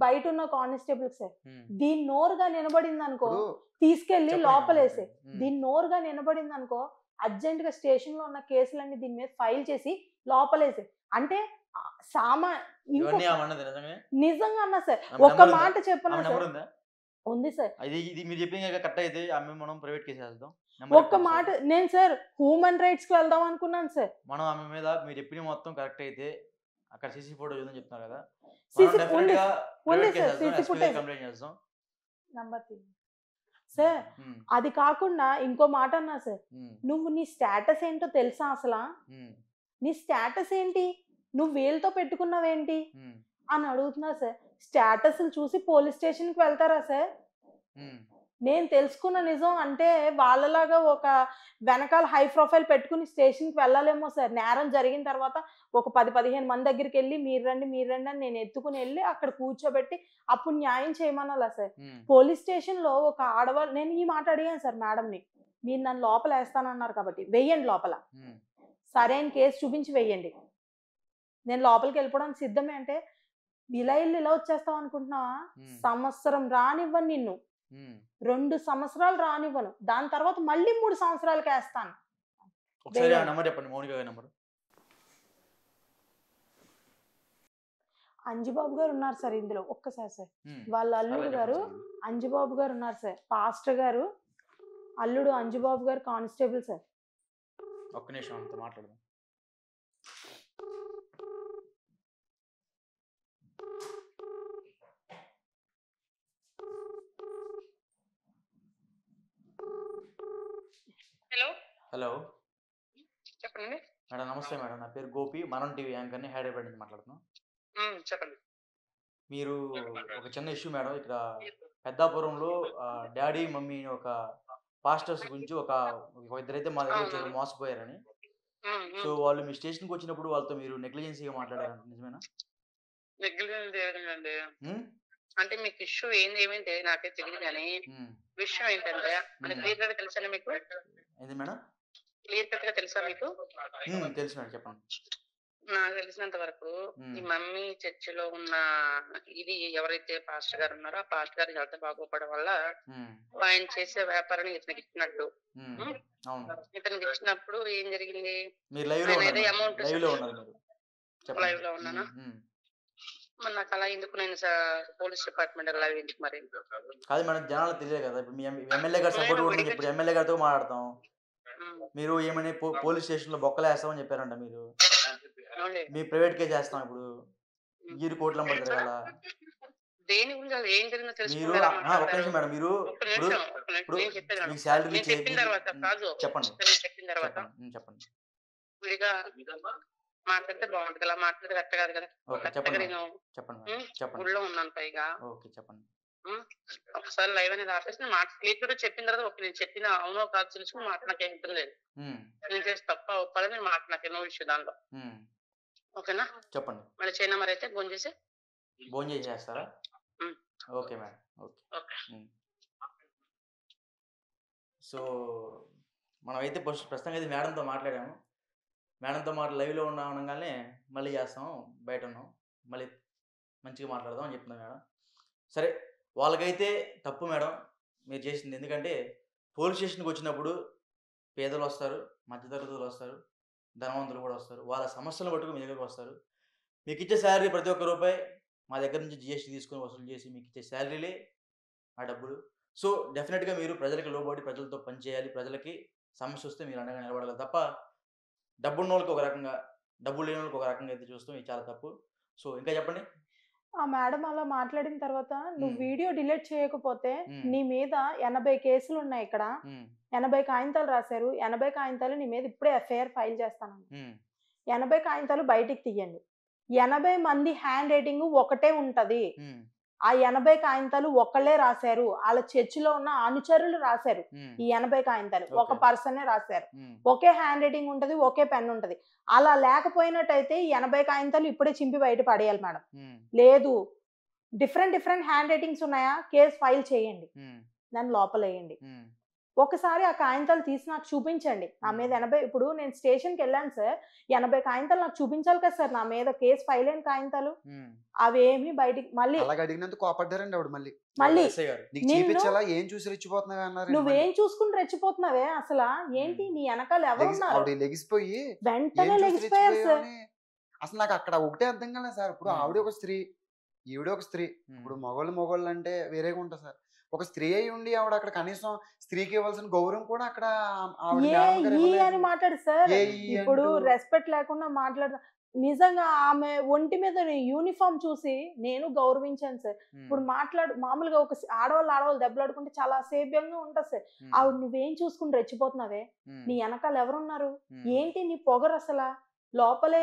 బయట ఉన్న కానిస్టేబుల్ సార్, దీని నోరుగా నిలబడింది అనుకో తీసుకెళ్లి లోపలేసే. దీని నోరుగా నిలబడింది అనుకో అర్జెంట్ గా స్టేషన్ లో ఉన్న కేసులన్నీ దీని మీద ఫైల్ చేసి లోపలేసే. అంటే నిజంగా అన్నా సార్, ఒక్క మాట చెప్పనా సార్, ఉంది సార్. ఒక్క మాట, నేను సార్ హ్యూమన్ రైట్స్ కి వెళ్దాం అనుకున్నాను సార్. మనం ఆమె మీద మీరు చెప్పిన మొత్తం కరెక్ట్ అయితే అక్కడ సీసీ ఫోటో చూద్దాం చెప్తున్నారు కదా, సార్. అది కాకుండా ఇంకో మాట అన్నా సార్, నువ్వు నీ స్టేటస్ ఏంటో తెలుసా అసలు? నీ స్టేటస్ ఏంటి, నువ్వు వీళ్ళతో పెట్టుకున్నావేంటి అని అడుగుతున్నా సార్. స్టేటస్లు చూసి పోలీస్ స్టేషన్కి వెళ్తారా సార్? నేను తెలుసుకున్న నిజం అంటే వాళ్ళలాగా ఒక వెనకాల హై ప్రొఫైల్ పెట్టుకుని స్టేషన్కి వెళ్ళాలేమో సార్. నేరం జరిగిన తర్వాత ఒక 10-15 మంది దగ్గరికి వెళ్ళి మీరు రండి అని నేను ఎత్తుకుని వెళ్ళి అక్కడ కూర్చోబెట్టి అప్పుడు న్యాయం చేయమనాలా సార్. పోలీస్ స్టేషన్లో ఒక ఆడవాళ్ళు, నేను ఈ మాట అడిగాను సార్ మేడంని, మీరు నన్ను లోపల వేస్తానన్నారు కాబట్టి వెయ్యండి లోపల, సరైన కేసు చూపించి వెయ్యండి, నేను లోపలికి వెళ్ళిపోవడానికి సిద్ధమే. అంటే ఇలా వచ్చేస్తావు అనుకుంటున్నావా? సంవత్సరం రానివ్వను నిన్ను, 2 సంవత్సరాలు రానివ్వను, దాని తర్వాత మళ్ళీ 3 సంవత్సరాలకి వేస్తాను. అంజుబాబు గారు ఉన్నారు సార్ ఇందులో, ఒక్కసారి సార్. వాళ్ళ అల్లుడు గారు అంజుబాబు గారు ఉన్నారు సార్, పాస్టర్ గారు అల్లుడు అంజుబాబు గారు కానిస్టేబుల్ సార్. ఒక్క నిమిషం అంతా మాట్లాడదాం. హలో చెప్పండి మేడం. నమస్తే మేడం, నా పేరు గోపి, మనం టీవీ యాంకర్ని, హైదరాబాద్ నుంచి మాట్లాడుతున్నాం. చెప్పండి. మీరు ఒక చిన్న ఇష్యూ మేడం, ఇక్కడ పెద్దాపురంలో డాడీ మమ్మీ ఒక పాస్టర్స్ గురించి ఒక ఇద్దరైతే మా దగ్గర వచ్చారు మోసపోయారని. సో వాళ్ళు మీ స్టేషన్కి వచ్చినప్పుడు వాళ్ళతో మీరు నెగ్లిజెన్సీగా మాట్లాడారంట, నిజమేనా? అంటే మీకు ఇష్యూ ఏమేంటి నాకే తెలియదు, కానీ విషయం ఏంటంటే అంటే క్లియర్ గా తెలుసా మీకు? ఏంది మేడం? క్లియర్ కట్ గా తెలుసా మీకు? తెలుసు మేడం, చెప్పండి. నాకు తెలిసినంత వరకు ఈ మమ్మీ చర్చిలో ఉన్న ఇది ఎవరైతే పాస్టర్ గారు ఉన్నారో ఆ పాస్టర్ గారి హెల్త్ బాగోపడం వల్ల ఆయన చేసే వ్యాపారాన్ని ఇతనికి ఇచ్చినట్టు. ఇతనికి ఇచ్చినప్పుడు ఏం జరిగింది, అమౌంట్ లైవ్ లో ఉన్నానా, మరి నాకు అలా ఎందుకు, నేను పోలీస్ డిపార్ట్మెంట్ అలా ఎందుకు? మరి కాదు మేడం, జనాలు తెలియదు కదా, ఇప్పుడు మీ ఎమ్మెల్యే గారు సపోర్ట్ కూడా, ఇప్పుడు ఎమ్మెల్యే గారితో మాట్లాడతాం, మీరు ఏమని పోలీస్ స్టేషన్ లో బొక్కలు వేస్తామని చెప్పారంట. మీరు మీ ప్రైవేట్ కేసు చేస్తాం, ఇప్పుడు మీరు కోట్ల పడతారు కదా. దేని గురించి ఏం జరిగిందో మీరు ఒక్క నిమిషం మేడం, మీరు మీకు శాలరీ చెప్పిన తర్వాత కాదు, చెప్పండి చెప్పిన తర్వాత చెప్పండి. విడిగా మాట్లాడితే బాగుంటుంది, అలా మాట్లాడితే కరెక్ట్ కాదు కదా. చెప్పండి. ఊళ్ళో ఉన్నాను పైగా. చెప్పండి. ఒకసారి లైవ్ అనేది ఆపేసి క్లియర్ చెప్పిన తర్వాత ఓకే, నేను చెప్పిన అవునో కాదు తెలుసుకుని మాట నాకేం ఇష్టం లేదు. నేను చేసి తప్ప ఒప్పాలని నేను మాట నాకు ఎన్నో విషయం దాంట్లో. ఓకేనా? చెప్పండి. మళ్ళీ చైనా మరి అయితే ఫోన్ చేసి చేస్తారా? Okay madam, okay. సో మనమైతే ప్రస్తుతం అయితే మేడంతో మాట్లాడాము. మేడంతో లైవ్లో ఉండగానే మళ్ళీ చేస్తాం, బయట ఉన్నాం, మళ్ళీ మంచిగా మాట్లాడదాం అని చెప్తున్నాం మేడం. సరే, వాళ్ళకైతే తప్పు మేడం మీరు చేసింది. ఎందుకంటే పోలీస్ స్టేషన్కి వచ్చినప్పుడు పేదలు వస్తారు, మధ్యతరగతులు వస్తారు, ధనవంతులు కూడా వస్తారు, వాళ్ళ సమస్యలు పట్టుకు మీ దగ్గరకు వస్తారు. మీకు ఇచ్చే శాలరీ ప్రతి ఒక్క రూపాయి మా దగ్గర నుంచి జిఎస్టీ తీసుకొని వసూలు చేసి మీకు ఇచ్చే శాలరీలే ఆ డబ్బులు. సో డెఫినెట్గా మీరు ప్రజలకు లోబడి ప్రజలతో పనిచేయాలి. ప్రజలకి సమస్య వస్తే మీరు అండగా నిలబడాలి తప్ప డబ్బున్న వాళ్ళకి ఒక రకంగా, డబ్బులు లేని వాళ్ళకి ఒక రకంగా అయితే చూస్తాం. ఇది చాలా తప్పు. సో ఇంకా చెప్పండి. ఆ మేడం అలా మాట్లాడిన తర్వాత నువ్వు మ్మ్. వీడియో డిలీట్ చేయకపోతే మ్మ్. నీ మీద 80 కేసులు ఉన్నాయి ఇక్కడ. ఉమ్, 80 కాగితాలు రాశారు. 80 కాగితాలు నీ మీద ఇప్పుడే ఎఫ్ఐఆర్ ఫైల్ చేస్తాను. ఉమ్, 80 కాగితాలు బయటికి తీయండి. 80 మంది హ్యాండ్ రైటింగ్ ఒకటే ఉంటది. ఉమ్, ఆ 80 కాగితాలు ఒకళ్ళే రాశారు. వాళ్ళ చర్చిలో ఉన్న అనుచరులు రాశారు. ఉమ్, ఈ 80 కాగితాలు ఒక Okay. పర్సనే రాశారు. ఉమ్, ఒకే హ్యాండ్ రైటింగ్ ఉంటది, ఒకే పెన్ ఉంటది. అలా లేకపోయినట్టయితే ఈ 80 కాగితాలు ఇప్పుడే చింపి బయట పడేయాలి మేడం. ఉమ్, లేదు డిఫరెంట్ హ్యాండ్ రైటింగ్స్ ఉన్నాయా, కేసు ఫైల్ చేయండి, ఉమ్, దాన్ని లోపల వేయండి. ఉమ్, ఒకసారి ఆ కాగితాలు తీసి నాకు చూపించండి. నా మీద 80, ఇప్పుడు నేను స్టేషన్కి వెళ్ళాను సార్, 80 కాగితాలు నాకు చూపించాలి కదా సార్, నా మీద కేసు ఫైల్ అయిన కాగితాలు. ఉమ్. అవేమి బయటికి మళ్ళీ అలాగ అడిగినందుకు కోపడ్డారండి ఆవిడ. మళ్ళీ మళ్ళీ ఎస్ఐ గారు. నీకు నిన్ను- చూపించాలా, ఏం చూసి రెచ్చిపోతున్నావు అన్నారు. నువ్వేం చూసుకుని రెచ్చిపోతున్నావే, అసలు ఏంటి నీ వెనకాల ఎవరున్నారు? ఆవిడ లెగిసిపోయి వెంటనే ఏం చూసి లెగిసిపోయారు సార్. రెచ్చిపోయావు అని. అసలు నాకు అక్కడ ఒకటే అర్థం కాలేదు సార్. ఇప్పుడు ఆవిడ ఒక స్త్రీ, ఈవిడ ఒక స్త్రీ. ఇప్పుడు మగోళ్ళు అంటే వేరేగా ఉంటుంది సార్. ఒక స్త్రీ అయి ఉండి ఆవిడ అక్కడ కనీసం స్త్రీకి ఇవ్వాల్సిన గౌరవం కూడా అక్కడ ఆవిడ ఏ మేడం గారు ఈ ఇవ్వలేదు. అని మాట్లాడు సార్. ఏ ఈ ఇప్పుడు అంటూ. రెస్పెక్ట్ లేకుండా మాట్లాడు. నిజంగా ఆమె ఒంటి మీద యూనిఫామ్ చూసి నేను గౌరవించాను సార్. ఇప్పుడు మామూలుగా ఒక ఆడవాళ్ళు దెబ్బలాడుకుంటే చాలా అసేభ్యంగా ఉంటుంది సార్. ఆవిడ నువ్వేం చూసుకుని రెచ్చిపోతున్నావే, నీ వెనకాల ఎవరున్నారు, ఏంటి నీ పొగరు అసలు, లోపలే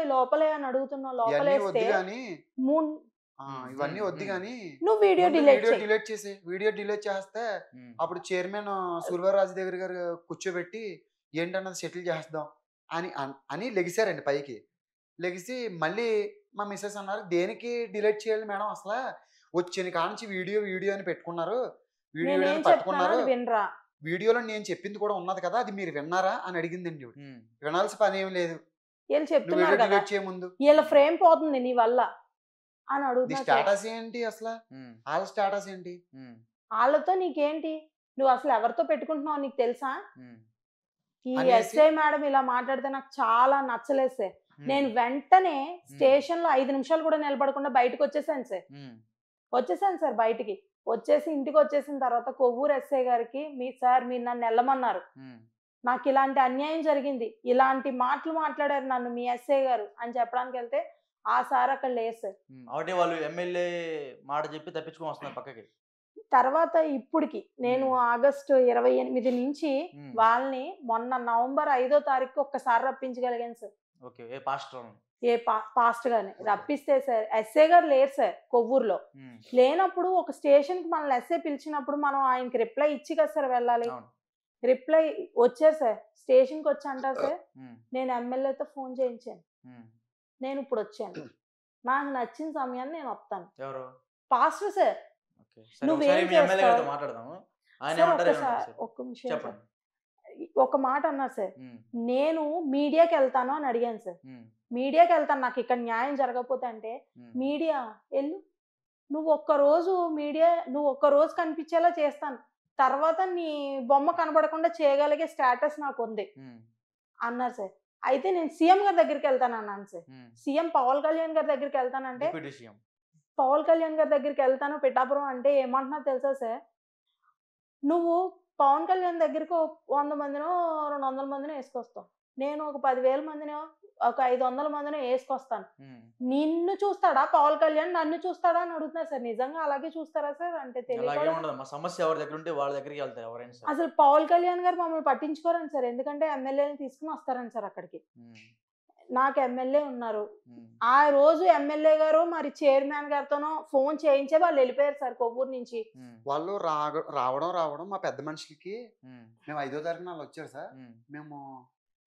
అని అడుగుతున్నావు. ఇవన్నీ లోపలేస్తే వద్దు కానీ ఇవన్నీ వద్దు కానీ నువ్వు వీడియో వీడియో డిలీట్ చేస్తే అప్పుడు చైర్మన్ సూర్యరాజు దగ్గర గారు కూర్చోబెట్టి ఏంటన్నది సెటిల్ చేద్దాం అని లెగిసారండి పైకి. లెగిసి మళ్ళీ మా మిస్సెస్ అన్నారు, దేనికి డిలీట్ చేయాలి మేడం, అసలు వచ్చిన కానించి వీడియో అని పెట్టుకున్నారు, వీడియో అని పట్టుకున్నారు, వినరా, వీడియోలో నేను చెప్పింది కూడా ఉన్నది కదా, అది మీరు విన్నారా అని అడిగిందండి. వినాల్సిన పని ఏం లేదు, వీళ్ళు చెప్తున్నారు కదా, డిలీట్ చేయ ముందు వీళ్ళ ఫ్రేమ్ పోతుంది నీ వల్ల అని అడుగుతున్నా. స్టేటస్ ఏంటి అసలు, వాళ్ళ స్టేటస్ ఏంటి, వాళ్ళతో నీకేంటి, నువ్వు అసలు ఎవరితో పెట్టుకుంటున్నావు నీకు తెలుసా? ఈ అనేసి- ఎస్ఐ మేడం ఇలా మాట్లాడితే నాకు చాలా నచ్చలేదు సార్. నేను వెంటనే స్టేషన్ లో 5 నిమిషాలు కూడా నిలబడకుండా బయటకు వచ్చేసాను సార్. బయటికి వచ్చేసి ఇంటికి వచ్చేసిన తర్వాత కొవ్వూరు ఎస్ఐ గారికి, మీరు నన్ను వెళ్ళమన్నారు, నాకు ఇలాంటి అన్యాయం జరిగింది, ఇలాంటి మాటలు మాట్లాడారు నన్ను మీ ఎస్ఐ గారు అని చెప్పడానికి వెళ్తే ఆ సార్ అక్కడ లేదు సార్. ఒకటే వాళ్ళు ఎమ్మెల్యే మాట చెప్పి తప్పించుకొని వస్తున్నారు పక్కకి. తర్వాత ఇప్పటికి నేను ఆగస్టు 28 నుంచి వాళ్ళని మొన్న నవంబర్ 5వ తారీఖు ఒక్కసారి రప్పించగలిగాను సార్. ఓకే, ఏ పాస్టర్ పాస్ట్ గానే రప్పిస్తే సార్, ఎస్ఐ గారు లేరు సార్ కొవ్వూరులో. లేనప్పుడు ఒక స్టేషన్ కి మనల్ని ఎస్ఐ పిలిచినప్పుడు మనం ఆయనకి రిప్లై ఇచ్చి కదా సార్ వెళ్ళాలి. రిప్లై వచ్చారు సార్, స్టేషన్ కి వచ్చి అంటారు సార్, నేను ఎమ్మెల్యేతో ఫోన్ చేయించాను, నేను ఇప్పుడు వచ్చాను, నాకు నచ్చిన సమయాన్ని నేను వస్తాను. ఎవరు? Pastor sir. నువ్వేం మాట్లాడదాము. ఒక్క నిమిషం సార్, ఒక మాట అన్నారు సార్, నేను మీడియాకి వెళ్తాను అని అడిగాను సార్. మీడియాకి వెళ్తాను, నాకు ఇక్కడ న్యాయం జరగకపోతే అంటే, మీడియా వెళ్ళు, నువ్వు ఒక్కరోజు కనిపించేలా చేస్తాను, తర్వాత నీ బొమ్మ కనబడకుండా చేయగలిగే స్టేటస్ నాకు ఉంది అన్నారు సార్. అయితే నేను సీఎం గారి దగ్గరికి వెళ్తాను అన్నాను సార్. సీఎం పవన్ కళ్యాణ్ గారి దగ్గరికి వెళ్తానంటే, పవన్ కళ్యాణ్ గారి దగ్గరికి వెళ్తాను పిఠాపురం అంటే ఏమంటున్నా తెలుసా సార్, నువ్వు పవన్ కళ్యాణ్ దగ్గరికి 100 మందినో 200 మందినో వేసుకొస్తావు, నేను ఒక 10,000 మందినో ఒక 500 మందినో వేసుకొస్తాను, నిన్ను చూస్తాడా పవన్ కళ్యాణ్, నన్ను చూస్తాడా అని అడుగుతున్నారు సార్. నిజంగా అలాగే చూస్తారా సార్ అంటే తెలియదు. అసలు పవన్ కళ్యాణ్ గారు మమ్మల్ని పట్టించుకోరని సార్, ఎందుకంటే ఎమ్మెల్యేని తీసుకుని వస్తారని సార్ అక్కడికి. నాకు ఎమ్మెల్యే ఉన్నారు, ఆ రోజు ఎమ్మెల్యే గారు మరి చైర్మన్ గారితోనో ఫోన్ చేయించే వాళ్ళు వెళ్ళిపోయారు సార్ కొవ్వూరు నుంచి. వాళ్ళు రావడం మా పెద్ద మనుషులకి, మేము 5వ తారీఖున వాళ్ళు వచ్చారు సార్, మేము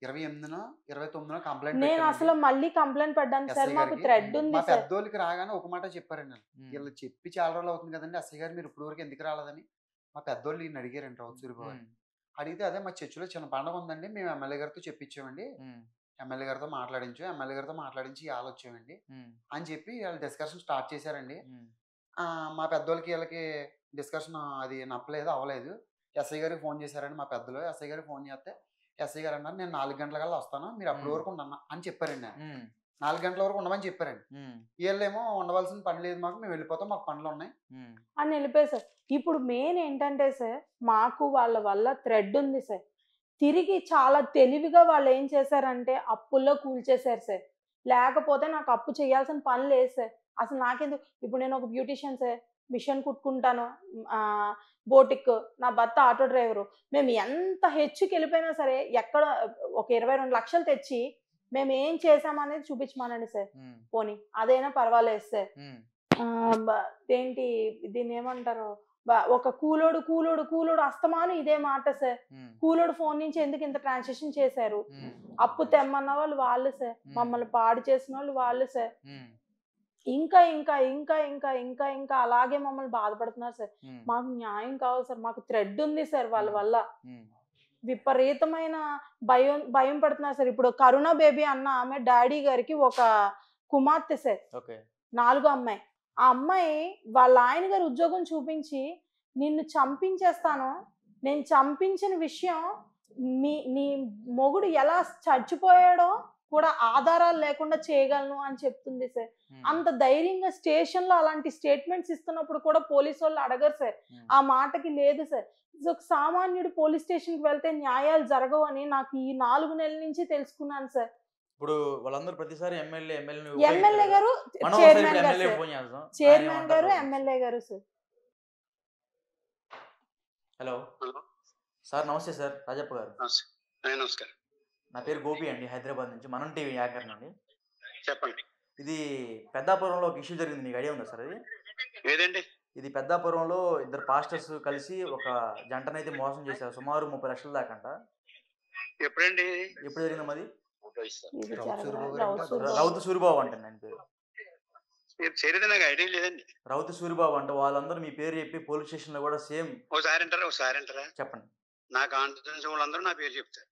28నో 29నో కంప్లైంట్. నేను అసలు మళ్ళీ కంప్లైంట్ పడ్డాను సార్, మాకు థ్రెడ్ ఉంది. మా పెద్దోళ్ళకి రాగానే ఒక మాట చెప్పారండి, వీళ్ళు చెప్పి చాలా రోజులు అవుతుంది కదండి ఎస్ఐ గారు, మీరు ఇప్పుడు వరకు ఎందుకు రాలేదని మా పెద్దోళ్ళు ఈయన అడిగారంట. సూర్యబాబు అడిగితే, అదే మా చర్చిలో చిన్న పండుగ ఉందండి, మేము ఎమ్మెల్యే గారితో చెప్పించామండి, ఎమ్మెల్యే గారితో మాట్లాడించి వాళ్ళు వచ్చామండి అని చెప్పి వాళ్ళు డిస్కషన్ స్టార్ట్ చేశారండి. మా పెద్దోళ్ళకి వీళ్ళకి డిస్కషన్ అది అవ్వలేదు. ఎస్ఐ గారికి ఫోన్ చేశారండి మా పెద్దలు. ఎస్ఐ గారికి ఫోన్ చేస్తే ఎస్ఐ గారు అన్నారు, నేను 4 గంటల కల్లా వస్తాను, మీరు అప్పటి వరకు ఉండన్నా అని చెప్పారండి. 4 గంటల వరకు ఉండమని చెప్పారండి. వీళ్ళేమో ఉండవలసిన పని లేదు మాకు, మేము వెళ్ళిపోతాం, మాకు పనులు ఉన్నాయి అని వెళ్ళిపోయారు సార్. ఇప్పుడు మెయిన్ ఏంటంటే సార్, మాకు వాళ్ళ వల్ల థ్రెడ్ ఉంది సార్. తిరిగి చాలా తెలివిగా వాళ్ళు ఏం చేశారంటే అప్పుల్లో కూల్చేశారు సార్. లేకపోతే నాకు అప్పు చేయాల్సిన పని లేదు సార్. అసలు నాకెందుకు, ఇప్పుడు నేను ఒక బ్యూటీషియన్ సార్, మిషన్ కుట్టుకుంటాను, బోటిక్, నా భర్త ఆటో డ్రైవరు. మేము ఎంత హెచ్చుకి వెళ్ళిపోయినా సరే ఎక్కడ ఒక 22 లక్షలు తెచ్చి మేము ఏం చేసామనేది చూపించమానండి సార్. పోనీ అదైనా పర్వాలేదు సార్. ఏంటి దీన్ని ఏమంటారు, ఒక కూలోడు అస్తమాను ఇదే మాట సార్. కూలోడు ఫోన్ నుంచి ఎందుకు ఇంత ట్రాన్సాక్షన్ చేశారు, అప్పు తెమ్మన్న వాళ్ళు సార్, మమ్మల్ని పాడు చేసిన వాళ్ళు సార్. ఇంకా ఇంకా ఇంకా ఇంకా ఇంకా ఇంకా అలాగే మమ్మల్ని బాధపడుతున్నారు సార్. మాకు న్యాయం కావాలి సార్. మాకు థ్రెడ్ ఉంది సార్ వాళ్ళ వల్ల. విపరీతమైన భయం పడుతున్నారు సార్. ఇప్పుడు కరుణ బేబీ అన్న ఆమె డాడీ గారికి ఒక కుమార్తె సార్, 4వ అమ్మాయి. ఆ అమ్మాయి వాళ్ళ ఆయన గారు ఉద్యోగం చూపించి, నిన్ను చంపించేస్తాను, నేను చంపించిన విషయం నీ మొగుడు ఎలా చచ్చిపోయాడో కూడా ఆధారాలు లేకుండా చేయగలను అని చెప్తుంది సార్. అంత ధైర్యంగా స్టేషన్ లో అలాంటి స్టేట్మెంట్స్ ఇస్తున్నప్పుడు కూడా పోలీసు వాళ్ళు అడగరు సార్. ఆ మాటకి లేదు సార్. ఒక సామాన్యుడు పోలీస్ స్టేషన్ కి వెళ్తే న్యాయాలు జరగవు అని నాకు ఈ 4 నెలల నుంచి తెలుసుకున్నాను సార్. ఇప్పుడు వాళ్ళందరూ ప్రతిసారి ఎమ్మెల్యే గారు, చైర్మన్ గారు, ఎమ్మెల్యే గారు సార్. హలో సార్, నమస్తే సార్, రాజప్ప గారు. నమస్కారం. నా పేరు గోపి అండి, హైదరాబాద్ నుంచి, మనం టీవీ యాంకర్ అండి. చెప్పండి. ఇది పెద్దాపురంలో ఒక ఇష్యూ జరిగింది, మీకు ఐడియా ఉందా సార్? అది ఏదండి? ఇది పెద్దాపురంలో 2 పాస్టర్స్ కలిసి ఒక జంటనైతే మోసం చేశారు, సుమారు 30 లక్షల దాకంట. ఎప్పుడండి? ఎప్పుడు జరిగింది అది? రౌతు సూరిబాబు అంటే ఆయన పేరు. నాకు ఐడియా లేదండి. రౌతు సూరిబాబు అంటే వాళ్ళందరూ మీ పేరు చెప్పి పోలీస్ స్టేషన్ లో కూడా సేమ్. ఒకసారి అంటారా? చెప్పండి. నా కాన్ఫిడెన్స్ వాళ్ళందరూ నా పేరు చెప్తారు.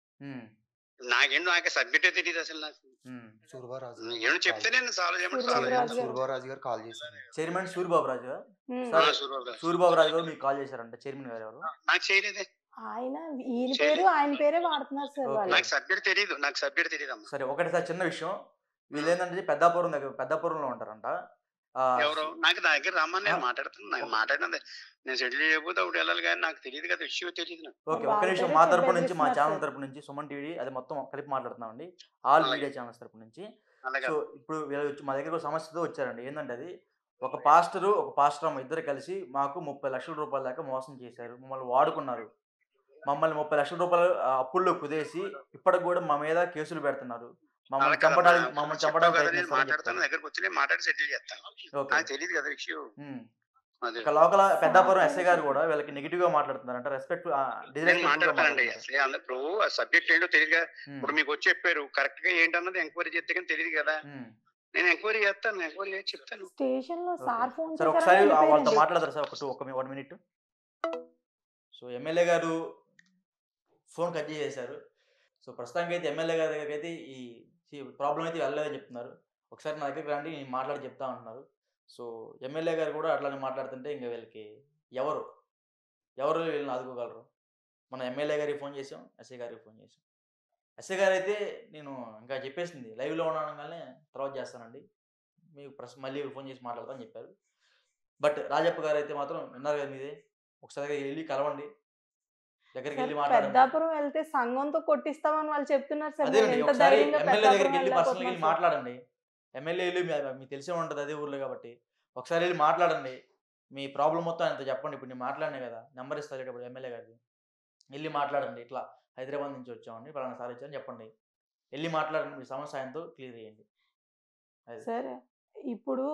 నాకు సబ్జెక్టే తెలియదు అసలు. నాకు ఏమో చెప్తే నేను సాల్వ్ చేయమంటారు. సూరిబాబు గారు కాల్ చేశారు. చైర్మన్ సూరిబాబు రాజు గారు మీకు కాల్ చేశారంట. చైర్మన్ గారు ఎవరు? నాకు చేయలేదే. ఆయన పేరే వాడుతున్నారు సార్. నాకు సబ్జెక్ట్ తెలియదు. సరే, ఒకటి సార్ చిన్న విషయం. వీళ్ళు ఏంటంటే పెద్దాపురంలో ఉంటారంట. ఎవరు? నాకు నా దగ్గర రమ్మని నేను మాట్లాడుతున్నాను. నేను సెటిల్ చేయకపోతే ఒకటి వెళ్ళాలి, కానీ నాకు తెలియదు కదా, విషయం తెలియదు. ఓకే, ఒక్క నిమిషం. మా తరపు నుంచి, మా ఛానల్ తరపు నుంచి, సుమన్ టీవీ అది మొత్తం కలిపి మాట్లాడుతున్నాం అండి, ఆల్ మీడియా ఛానల్స్ తరపు నుంచి. సో ఇప్పుడు వీళ్ళు మా దగ్గర సమస్యతో వచ్చారండి. ఏంటంటే అది ఒక పాస్టర్ అమ్మ ఇద్దరు కలిసి మాకు 30 లక్షల రూపాయల దాకా మోసం చేశారు, మమ్మల్ని వాడుకున్నారు. మమ్మల్ని 30 లక్షల రూపాయలు అప్పుల్లో కుదేసి ఇప్పటికి కూడా మా మీద కేసులు పెడుతున్నారు. మమ్మల్ని చంపడానికి లోకల్ పెద్దాపురం ఎస్ఐ గారు కూడా వీళ్ళకి నెగిటివ్ గా మాట్లాడుతున్నారు. అంటే రెస్పెక్ట్ సబ్జెక్ట్ ఏంటో తెలియదు. ఇప్పుడు మీకు వచ్చి చెప్పారు, కరెక్ట్ గా ఏంటన్నది ఎంక్వైరీ చేస్తే కానీ తెలియదు కదా. నేను ఎంక్వైరీ చేస్తాను, ఎంక్వైరీ చేసి చెప్తాను. స్టేషన్ లో సార్ ఫోన్ సార్ ఒకసారి వాళ్ళతో మాట్లాడతారు సార్, ఒక 1 మినిట్. సో ఎమ్మెల్యే గారు ఫోన్ కట్ చేశారు. సో ప్రస్తుతానికి అయితే ఎమ్మెల్యే గారి దగ్గరికి అయితే ఈ ప్రాబ్లం అయితే వెళ్ళలేదని చెప్తున్నారు. ఒకసారి నా దగ్గరికి రండి, నేను మాట్లాడి చెప్తా ఉంటున్నారు. సో ఎమ్మెల్యే గారు కూడా అట్లానే మాట్లాడుతుంటే ఇంకా వీళ్ళకి ఎవరు వీళ్ళని ఆదుకోగలరు? మన ఎమ్మెల్యే గారికి ఫోన్ చేసాం, ఎస్ఐ గారికి ఫోన్ చేసాం. ఎస్ఐ గారు అయితే నేను ఇంకా చెప్పేసింది, లైవ్లో ఉండగానే తర్వాత చేస్తానండి, మీకు మళ్ళీ ఫోన్ చేసి మాట్లాడతానని చెప్పారు. బట్ రాజప్ప గారు అయితే మాత్రం విన్నారు కదా మీదే, ఒకసారి వెళ్ళి కలవండి, దగ్గరికి వెళ్ళి మాట్లాడండి. పెద్దాపురం వెళ్తే సంఘంతో కొట్టిస్తామని వాళ్ళు చెప్తున్నారు సార్. అదేనండి, ఒకసారి ఎమ్మెల్యే దగ్గరికి వెళ్ళి పర్సనల్గా వెళ్ళి మాట్లాడండి. ఎమ్మెల్యే వెళ్ళి మీకు తెలిసే ఉంటుంది అదే ఊర్లో కాబట్టి, ఒకసారి వెళ్ళి మాట్లాడండి, మీ ప్రాబ్లం మొత్తం ఆయనతో చెప్పండి. ఇప్పుడు నేను మాట్లాడినా కదా, నెంబర్ ఇస్తారు ఇప్పుడు ఎమ్మెల్యే గారికి, వెళ్ళి మాట్లాడండి. ఇట్లా హైదరాబాద్ నుంచి వచ్చామండి, పలానా సార్ ఇచ్చారని చెప్పండి, వెళ్ళి మాట్లాడండి, మీ సమస్య ఆయనతో క్లియర్ చేయండి. సరే, ఇప్పుడు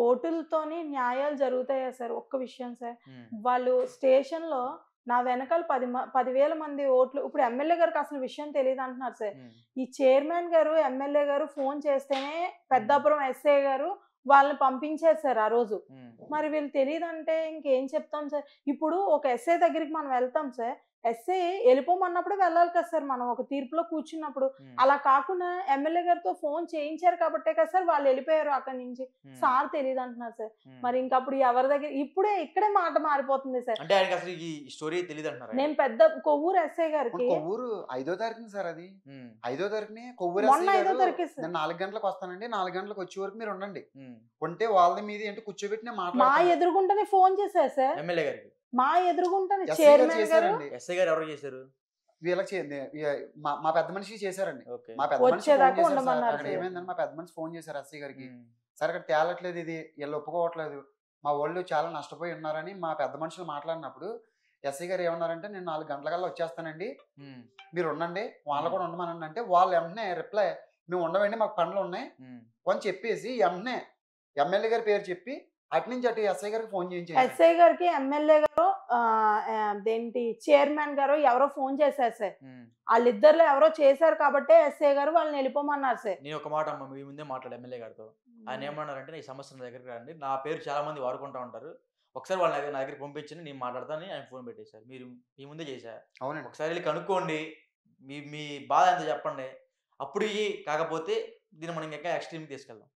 ఓటులతోని న్యాయాలు జరుగుతాయా సార్? ఒక్క విషయం సార్, వాళ్ళు స్టేషన్ లో నా వెనకాల 10,000 మంది ఓట్లు, ఇప్పుడు ఎమ్మెల్యే గారికి అసలు విషయం తెలియదు అంటున్నారు సార్. ఈ చైర్మన్ గారు, ఎమ్మెల్యే గారు ఫోన్ చేస్తేనే పెద్దాపురం ఎస్ఐ గారు వాళ్ళని పంపించారు సార్ ఆ రోజు. మరి వీళ్ళు తెలియదు అంటే ఇంకేం చెప్తాం సార్? ఇప్పుడు ఒక ఎస్ఐ దగ్గరికి మనం వెళ్తాం సార్, ఎస్ఐ వెళ్ళిపోమన్నప్పుడు వెళ్ళాలి కదా సార్, మనం ఒక తీర్పులో కూర్చున్నప్పుడు. అలా కాకుండా ఎమ్మెల్యే గారితో ఫోన్ చేయించారు కాబట్టే కదా సార్ వాళ్ళు వెళ్ళిపోయారు అక్కడి నుంచి. సార్ తెలియదు అంటున్నారు సార్. మరి ఇంకప్పుడు ఎవరి దగ్గర ఇక్కడే మాట మారిపోతుంది సార్. అంటే ఆయనకి అసలు ఈ స్టోరీ తెలియదు అంటున్నారు. నేను పెద్ద కొవ్వూరు ఎస్ఐ గారికి కొవ్వూరు 5వ తారీఖున సార్, అది 5వ తారీఖుని కొవ్వూరు మొన్న 5వ తారీఖు సార్. నేను 4 గంటలకు వస్తానండి, 4 గంటలకు వచ్చే వరకు మీరు ఉండండి, ఉంటే వాళ్ళ మీద ఏంటి కూర్చోబెట్టి మా ఎదురుగుంటనే ఫోన్ చేశారు సార్ ఎమ్మెల్యే గారికి. మా ఎదురుగుంటనే చైర్మన్ గారు. ఎస్ఐ గారు ఎవరు చేశారు? వీళ్ళకి మా పెద్ద మనిషి చేశారండి. మా పెద్ద మనిషి అక్కడ ఏమైందని మా పెద్ద మనిషి ఫోన్ చేశారు ఎస్ఐ గారికి. సరే అక్కడ తేలట్లేదు, ఇది వీళ్ళు ఒప్పుకోవట్లేదు, మా వాళ్ళు చాలా నష్టపోయి ఉన్నారని మా పెద్ద మనుషులు మాట్లాడినప్పుడు ఎస్ఐ గారు ఏమన్నారంటే, నేను 4 గంటలకల్లా వచ్చేస్తానండి, మీరు ఉండండి, వాళ్ళు కూడా ఉండమనండి. అంటే వాళ్ళు వెంటనే రిప్లై, మేము ఉండవండి, మాకు పనులు ఉన్నాయి అని చెప్పేసి వెంటనే ఎమ్మెల్యే గారి పేరు చెప్పి అటు నుంచి అటు ఎస్ఐ గారికి ఫోన్ చేయించారు. ఎస్ఐ గారికి ఎమ్మెల్యే గారు దేంటి చైర్మన్ గారు ఎవరో ఫోన్ చేశారు సార్. వాళ్ళిద్దరులో ఎవరో చేశారు కాబట్టి ఎస్ఐ గారు వాళ్ళని వెళ్ళిపోమన్నారు సార్. నేను ఒక మాట అమ్మ మీ ముందే మాట్లాడు ఎమ్మెల్యే గారితో. ఆయన ఏమన్నారంటే, ఈ సమస్య నా దగ్గరికి రండి, నా పేరు చాలా మంది వాడుకుంటా ఉంటారు, ఒకసారి వాళ్ళ నా దగ్గర పంపించండి, నేను మాట్లాడతానని ఆయన ఫోన్ పెట్టేశారు. మీరు మీ ముందే చేశారు. అవునండి. ఒకసారి వెళ్ళి కనుక్కోండి, మీ బాధ ఎంత చెప్పండి, అప్పుడు కాకపోతే దీన్ని మనం ఇంకా ఎక్స్ట్రీమ్కి తీసుకెళ్దాం.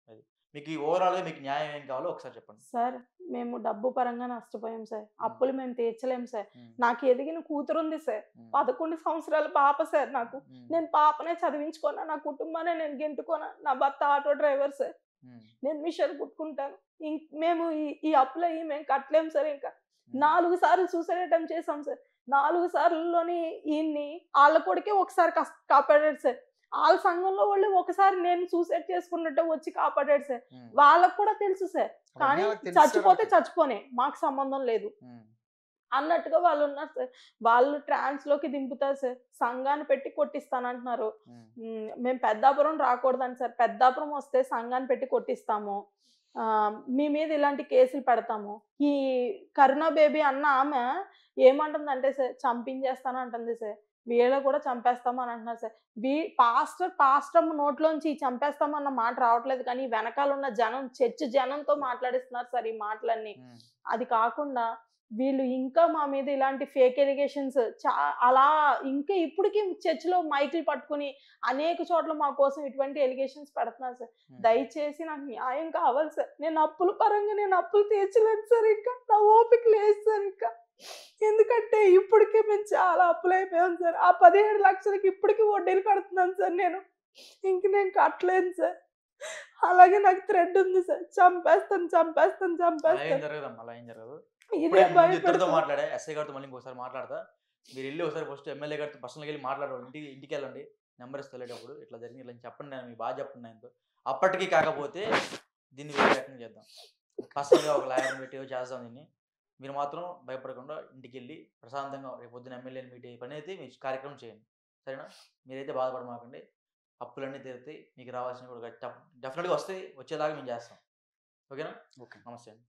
అది మీకు ఓవరాల్గా మీకు న్యాయం ఏం కావాలో ఒకసారి చెప్పండి సార్. మేము డబ్బు పరంగా నష్టపోయాం సార్, అప్పులు మేము తీర్చలేం సార్. నాకు ఎదిగిన కూతురుంది సార్, 11 సంవత్సరాల పాప సార్. నాకు నేను పాపనే చదివించుకోనా, నా కుటుంబాన్ని నేను గెంటుకోనా, నా భర్త ఆటో డ్రైవర్ సార్, నేను మిషన్ కుట్టుకుంటాను. మేము ఈ అప్పులు అయ్యి మేము కట్టలేం సార్. ఇంకా 4 సార్లు సూసైడ్ అటెంప్ట్ చేసాం సార్. 4 సార్లులోని ఈయన్ని వాళ్ళ కొడుకే ఒకసారి కాపాడాడు సార్. వాళ్ళ సంఘంలో వాళ్ళు ఒకసారి నేను సూసైడ్ చేసుకున్నట్టు వచ్చి కాపాడాడు సార్. వాళ్ళకు కూడా తెలుసు సార్, కానీ చచ్చిపోతే చచ్చిపోనే, మాకు సంబంధం లేదు అన్నట్టుగా వాళ్ళు ఉన్నారు సార్. వాళ్ళు ట్రాన్స్ లోకి దింపుతారు సార్, సంఘాన్ని పెట్టి కొట్టిస్తానంటున్నారు. మేము పెద్దాపురం రాకూడదని సార్, పెద్దాపురం వస్తే సంఘాన్ని పెట్టి కొట్టిస్తాము, మీ మీద ఇలాంటి కేసులు పెడతాము. ఈ కరుణ బేబీ అన్న ఆమె ఏమంటుందంటే సార్, చంపించేస్తాను అంటుంది సార్, వీళ్ళ కూడా చంపేస్తామని అంటున్నారు సార్. పాస్టర్ నోట్లోంచి చంపేస్తామన్న మాట రావట్లేదు, కానీ వెనకాల ఉన్న జనం, చర్చ్ జనంతో మాట్లాడిస్తున్నారు సార్ ఈ మాటలన్నీ. అది కాకుండా వీళ్ళు ఇంకా మా మీద ఇలాంటి ఫేక్ ఎలిగేషన్స్ అలా ఇంకా ఇప్పటికీ చర్చిలో మైకులు పట్టుకుని అనేక చోట్ల మా కోసం ఇటువంటి ఎలిగేషన్స్ పెడుతున్నారు సార్. దయచేసి నాకు న్యాయం కావాలి సార్. నేను అప్పుల పరంగా నేను అప్పులు తీర్చలేదు సార్, ఇంకా నా ఓపిక లేదు సార్ ఇంకా. ఎందుకంటే ఇప్పటికే మేము చాలా అప్పులు అయిపోయాం సార్. ఆ 17 లక్షలకి ఇప్పటికీ వడ్డీలు కడుతున్నాను సార్. నేను కట్టలేను సార్. అలాగే నాకు థ్రెడ్ ఉంది సార్, చంపేస్తాను. మాట్లాడే ఎస్ఐ గారితో మళ్ళీ ఇంకోసారి మాట్లాడతా. మీరు వెళ్ళి ఒకసారి ఫస్ట్ ఎమ్మెల్యే గారితో పర్సనల్గా వెళ్ళి మాట్లాడండి, ఇంటికి వెళ్ళండి, నెంబర్ ఇస్తే వెళ్ళేటప్పుడు ఇట్లా జరిగింది ఇలా చెప్పండి, నేను మీ బాగా చెప్పండి ఆయనతో. అప్పటికీ కాకపోతే దీన్ని వేరే రకంగా చేద్దాం, పర్సనల్గా ఒక లాయర్ని పెట్టి చేద్దాం దీన్ని. మీరు మాత్రం భయపడకుండా ఇంటికి వెళ్ళి ప్రశాంతంగా రేపు పొద్దున ఎమ్మెల్యేని మీట్ అయ్యే పని అయితే మీ కార్యక్రమం చేయండి, సరేనా? మీరైతే బాధపడమాకండి, అప్పులన్నీ తీరుతాయి, మీకు రావాల్సినవి కూడా డెఫినెట్గా వస్తాయి, వచ్చేలాగా మేము చేస్తాం, ఓకేనా? ఓకే, నమస్తే అండి.